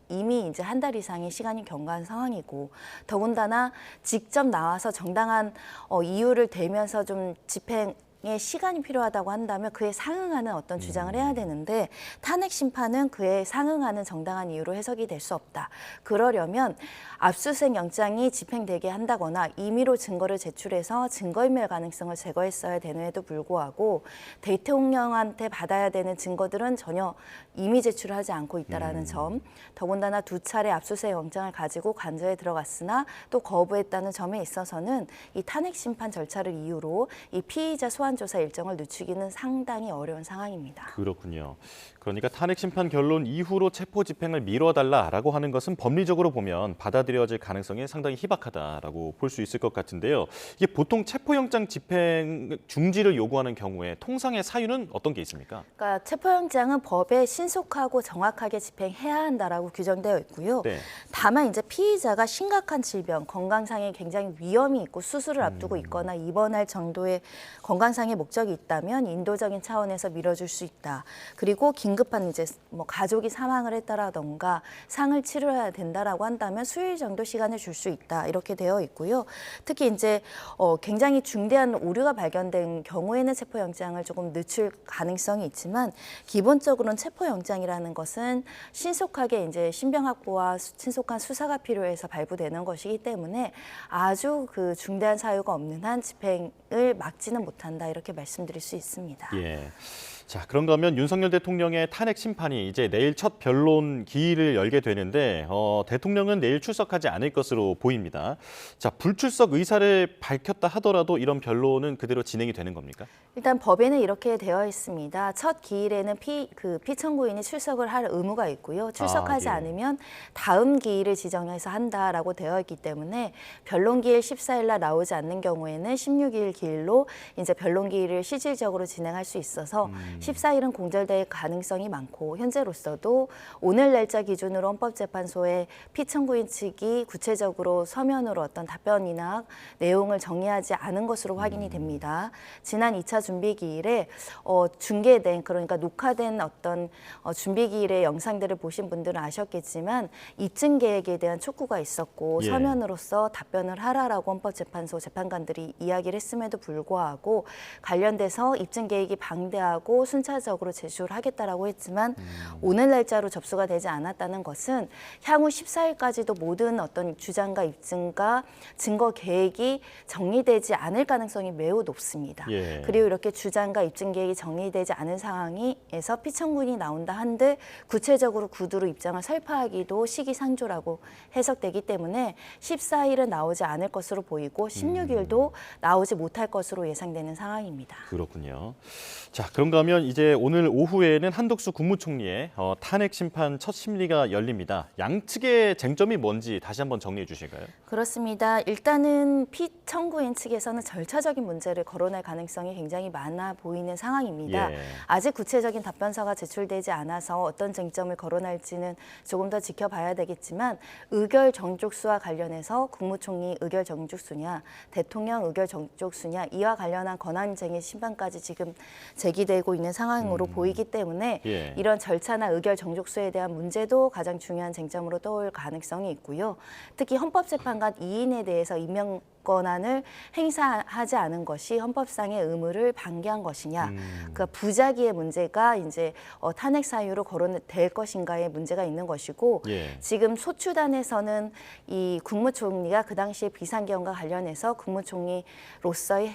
이미 이제 한 달 이상의 시간이 경과한 상황이고 더군다나 직접 나와서 정당한 이유를 대면서 좀 집행에 시간이 필요하다고 한다면 그에 상응하는 어떤 주장을 해야 되는데 탄핵 심판은 그에 상응하는 정당한 이유로 해석이 될 수 없다. 그러려면 압수수색 영장이 집행되게 한다거나 임의로 증거를 제출해서 증거인멸 가능성을 제거했어야 되는데도 불구하고 대통령한테 받아야 되는 증거들은 전혀 임의 제출을 하지 않고 있다는 점, 더군다나 2차례 압수수색 영장을 가지고 관저에 들어갔으나 또 거부했다는 점에 있어서는 이 탄핵 심판 절차를 이유로 이 피의자 소환 조사 일정을 늦추기는 상당히 어려운 상황입니다. 그렇군요. 그러니까 탄핵 심판 결론 이후로 체포 집행을 미뤄달라라고 하는 것은 법리적으로 보면 받아들여질 가능성이 상당히 희박하다라고 볼 수 있을 것 같은데요. 이게 보통 체포영장 집행 중지를 요구하는 경우에 통상의 사유는 어떤 게 있습니까? 그러니까 체포영장은 법에 신속하고 정확하게 집행해야 한다라고 규정되어 있고요. 다만 이제 피의자가 심각한 질병, 건강상에 굉장히 위험이 있고 수술을 앞두고 있거나 입원할 정도의 건강상의 목적이 있다면 인도적인 차원에서 미뤄줄 수 있다. 그리고 긴급한 이제 뭐 가족이 사망을 했다라던가 상을 치러야 된다라고 한다면 수일 정도 시간을 줄 수 있다. 이렇게 되어 있고요. 특히 이제 굉장히 중대한 오류가 발견된 경우에는 체포영장을 조금 늦출 가능성이 있지만 기본적으로는 체포영장이라는 것은 신속하게 이제 신병 확보와 신속한 수사가 필요해서 발부되는 것이기 때문에 아주 그 중대한 사유가 없는 한 집행을 막지는 못한다 이렇게 말씀드릴 수 있습니다. 자, 그런가 하면 윤석열 대통령의 탄핵 심판이 이제 내일 첫 변론 기일을 열게 되는데 대통령은 내일 출석하지 않을 것으로 보입니다. 자, 불출석 의사를 밝혔다 하더라도 이런 변론은 그대로 진행이 되는 겁니까? 일단 법에는 이렇게 되어 있습니다. 첫 기일에는 피청구인이 출석을 할 의무가 있고요. 출석하지 않으면 다음 기일을 지정해서 한다라고 되어 있기 때문에 변론 기일 14일 날 나오지 않는 경우에는 16일 기일로 이제 변론 기일을 실질적으로 진행할 수 있어서 14일은 공절될 가능성이 많고 현재로서도 오늘 날짜 기준으로 헌법재판소에 피청구인 측이 구체적으로 서면으로 어떤 답변이나 내용을 정리하지 않은 것으로 확인이 됩니다. 지난 2차 준비기일에 중계된 그러니까 녹화된 어떤 준비기일의 영상들을 보신 분들은 아셨겠지만 입증 계획에 대한 촉구가 있었고 서면으로서 답변을 하라라고 헌법재판소 재판관들이 이야기를 했음에도 했음에도 불구하고 관련돼서 입증 계획이 방대하고 순차적으로 제출을 하겠다라고 했지만 오늘 날짜로 접수가 되지 않았다는 것은 향후 14일까지도 모든 어떤 주장과 입증과 증거 계획이 정리되지 않을 가능성이 매우 높습니다. 그리고 이렇게 주장과 입증 계획이 정리되지 않은 상황에서 피청군이 나온다 한들 구체적으로 구두로 입장을 설파하기도 시기상조라고 해석되기 때문에 14일은 나오지 않을 것으로 보이고 16일도 나오지 못할 것으로 예상되는 상황입니다. 그렇군요. 자, 그런가 하면 이제 오늘 오후에는 한덕수 국무총리의 탄핵 심판 첫 심리가 열립니다. 양측의 쟁점이 뭔지 다시 한번 정리해 주실까요? 그렇습니다. 일단은 피청구인 측에서는 절차적인 문제를 거론할 가능성이 굉장히 많아 보이는 상황입니다. 아직 구체적인 답변서가 제출되지 않아서 어떤 쟁점을 거론할지는 조금 더 지켜봐야 되겠지만 의결 정족수와 관련해서 국무총리 의결 정족수냐, 대통령 의결 정족수냐 이와 관련한 권한쟁의 심판까지 지금 제기되고 있는 상황으로 보이기 때문에 이런 절차나 의결 정족수에 대한 문제도 가장 중요한 쟁점으로 떠올 가능성이 있고요. 특히 헌법재판관 2인에 대해서 임명 권한을 행사하지 않은 것이 헌법상의 의무를 방기한 것이냐, 그 부작위의 문제가 이제 탄핵 사유로 거론될 것인가의 문제가 있는 것이고, 지금 소추단에서는 이 국무총리가 그 당시에 비상계엄과 관련해서 국무총리로서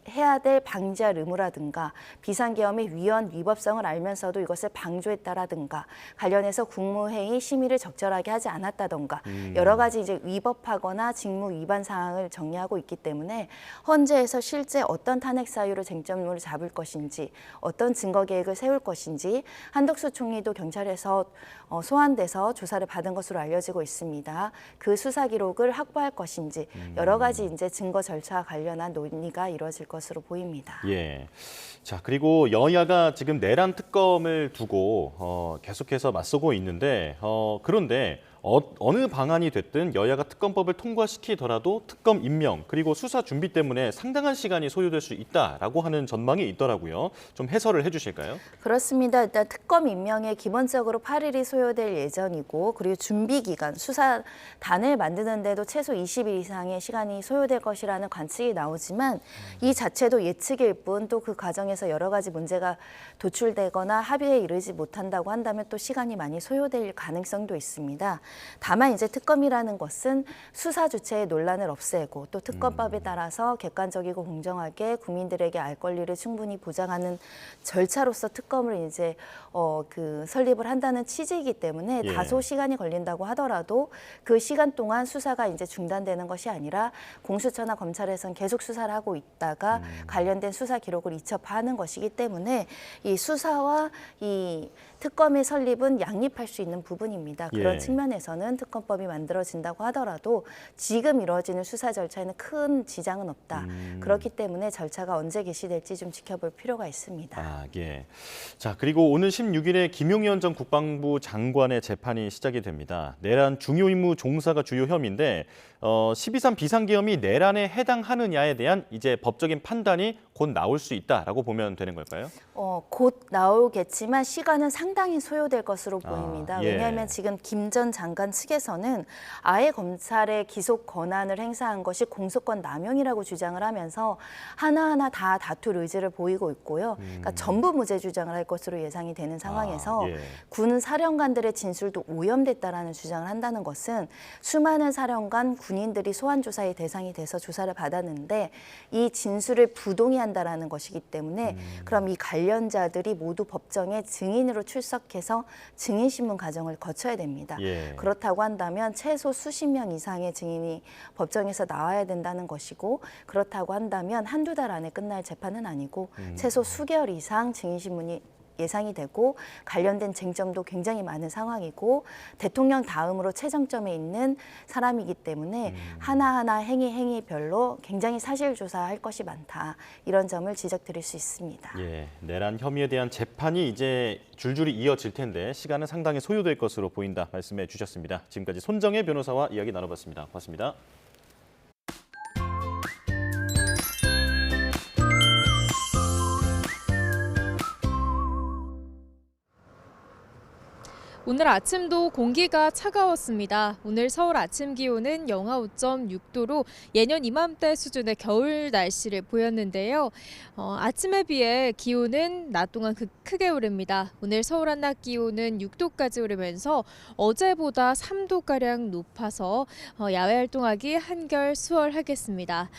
해야 될 방지할 의무라든가 비상계엄의 위헌위법성을 알면서도 이것을 방조했다라든가 관련해서 국무회의 심의를 적절하게 하지 않았다던가 여러 가지 이제 위법하거나 직무 위반 사항을 정리하고 있기 때문에 헌재에서 실제 어떤 탄핵 사유를 쟁점으로 잡을 것인지 어떤 증거 계획을 세울 것인지 한덕수 총리도 경찰에서 소환돼서 조사를 받은 것으로 알려지고 있습니다. 그 수사 기록을 확보할 것인지 여러 가지 이제 증거 절차와 관련한 논의가 이루어질 것으로 보입니다. 자, 그리고 여야가 지금 내란 특검을 두고 계속해서 맞서고 있는데 그런데 어느 방안이 됐든 여야가 특검법을 통과시키더라도 특검 임명 그리고 수사 준비 때문에 상당한 시간이 소요될 수 있다라고 하는 전망이 있더라고요. 좀 해설을 해주실까요? 그렇습니다. 일단 특검 임명에 기본적으로 8일이 소요될 예정이고 그리고 준비 기간, 수사단을 만드는데도 최소 20일 이상의 시간이 소요될 것이라는 관측이 나오지만 이 자체도 예측일 뿐 또 그 과정에서 여러 가지 문제가 도출되거나 합의에 이르지 못한다고 한다면 또 시간이 많이 소요될 가능성도 있습니다. 다만 이제 특검이라는 것은 수사 주체의 논란을 없애고 또 특검법에 따라서 객관적이고 공정하게 국민들에게 알 권리를 충분히 보장하는 절차로서 특검을 이제 설립을 한다는 취지이기 때문에 다소 시간이 걸린다고 하더라도 그 시간 동안 수사가 이제 중단되는 것이 아니라 공수처나 검찰에서는 계속 수사를 하고 있다가 관련된 수사 기록을 이첩하는 것이기 때문에 이 수사와 이 특검의 설립은 양립할 수 있는 부분입니다. 그런 측면에서는 특검법이 만들어진다고 하더라도 지금 이루어지는 수사 절차에는 큰 지장은 없다. 그렇기 때문에 절차가 언제 개시될지 좀 지켜볼 필요가 있습니다. 자, 그리고 오늘 16일에 김용현 전 국방부 장관의 재판이 시작이 됩니다. 내란 중요 임무 종사가 주요 혐의인데 12.3 비상계엄이 내란에 해당하느냐에 대한 이제 법적인 판단이 곧 나올 수 있다라고 보면 되는 걸까요? 곧 나오겠지만 시간은 상당히 소요될 것으로 보입니다. 왜냐하면 지금 김 전 장관 측에서는 아예 검찰의 기소 권한을 행사한 것이 공소권 남용이라고 주장을 하면서 하나하나 다 다툴 의지를 보이고 있고요. 그러니까 전부 무죄 주장을 할 것으로 예상이 되는 상황에서 군 사령관들의 진술도 오염됐다라는 주장을 한다는 것은 수많은 사령관, 군인들이 소환 조사의 대상이 돼서 조사를 받았는데 이 진술을 부동의한다라는 것이기 때문에 그럼 이 관련자들이 모두 법정에 증인으로 출석해서 증인신문 과정을 거쳐야 됩니다. 그렇다고 한다면 최소 수십 명 이상의 증인이 법정에서 나와야 된다는 것이고 그렇다고 한다면 한두 달 안에 끝날 재판은 아니고 최소 수개월 이상 증인신문이 예상이 되고 관련된 쟁점도 굉장히 많은 상황이고 대통령 다음으로 최정점에 있는 사람이기 때문에 하나하나 행위별로 굉장히 사실조사할 것이 많다. 이런 점을 지적드릴 수 있습니다. 내란 혐의에 대한 재판이 이제 줄줄이 이어질 텐데 시간은 상당히 소요될 것으로 보인다 말씀해 주셨습니다. 지금까지 손정혜 변호사와 이야기 나눠봤습니다. 고맙습니다. 오늘 아침도 공기가 차가웠습니다. 오늘 서울 아침 기온은 영하 5.6도로 예년 이맘때 수준의 겨울 날씨를 보였는데요. 아침에 비해 기온은 낮 동안 크게 오릅니다. 오늘 서울 한낮 기온은 6도까지 오르면서 어제보다 3도가량 높아서 야외 활동하기 한결 수월하겠습니다.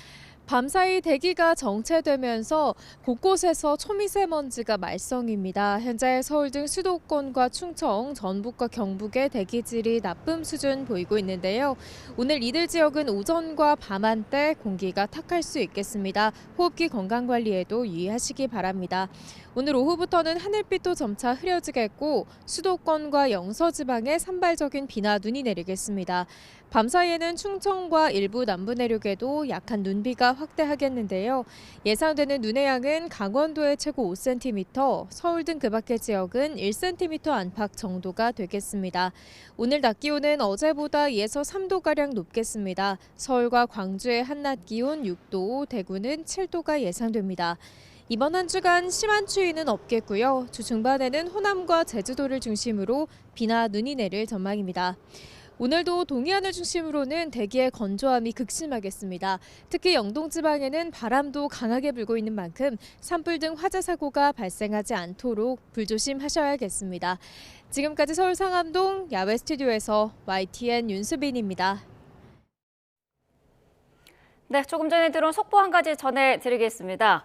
밤사이 대기가 정체되면서 곳곳에서 초미세먼지가 말썽입니다. 현재 서울 등 수도권과 충청, 전북과 경북의 대기질이 나쁨 수준 보이고 있는데요. 오늘 이들 지역은 오전과 밤 한때 공기가 탁할 수 있겠습니다. 호흡기 건강 관리에도 유의하시기 바랍니다. 오늘 오후부터는 하늘빛도 점차 흐려지겠고 수도권과 영서지방에 산발적인 비나 눈이 내리겠습니다. 밤사이에는 충청과 일부 남부 내륙에도 약한 눈비가 확대하겠는데요. 예상되는 눈의 양은 강원도에 최고 5cm, 서울 등 그 밖의 지역은 1cm 안팎 정도가 되겠습니다. 오늘 낮 기온은 어제보다 2에서 3도가량 높겠습니다. 서울과 광주의 한낮 기온 6도, 대구는 7도가 예상됩니다. 이번 한 주간 심한 추위는 없겠고요. 주 중반에는 호남과 제주도를 중심으로 비나 눈이 내릴 전망입니다. 오늘도 동해안을 중심으로는 대기의 건조함이 극심하겠습니다. 특히 영동 지방에는 바람도 강하게 불고 있는 만큼 산불 등 화재 사고가 발생하지 않도록 불조심하셔야겠습니다. 지금까지 서울 상암동 야외 스튜디오에서 YTN 윤수빈입니다. 네, 조금 전에 들어온 속보 한 가지 전해드리겠습니다.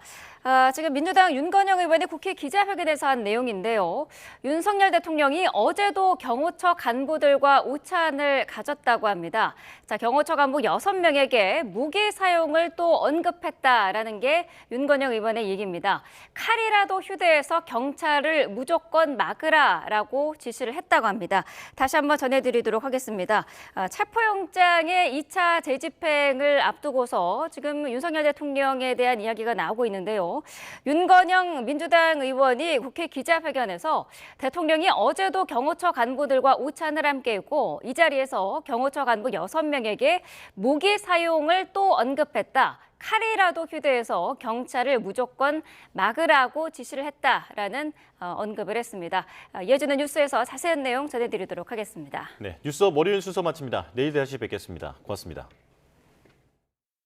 지금 민주당 윤건영 의원이 국회 기자회견에서 한 내용인데요. 윤석열 대통령이 어제도 경호처 간부들과 오찬을 가졌다고 합니다. 자, 경호처 간부 6명에게 무기 사용을 또 언급했다라는 게 윤건영 의원의 얘기입니다. 칼이라도 휴대해서 경찰을 무조건 막으라라고 지시를 했다고 합니다. 다시 한번 전해드리도록 하겠습니다. 체포영장의 2차 재집행을 앞두고서 지금 윤석열 대통령에 대한 이야기가 나오고 있는데요. 윤건영 민주당 의원이 국회 기자회견에서 대통령이 어제도 경호처 간부들과 오찬을 함께 했고 이 자리에서 경호처 간부 6명에게 무기 사용을 또 언급했다. 칼이라도 휴대해서 경찰을 무조건 막으라고 지시를 했다라는 언급을 했습니다. 이어지는 뉴스에서 자세한 내용 전해드리도록 하겠습니다. 네, 뉴스업 월요일 순서 마칩니다. 내일 다시 뵙겠습니다. 고맙습니다.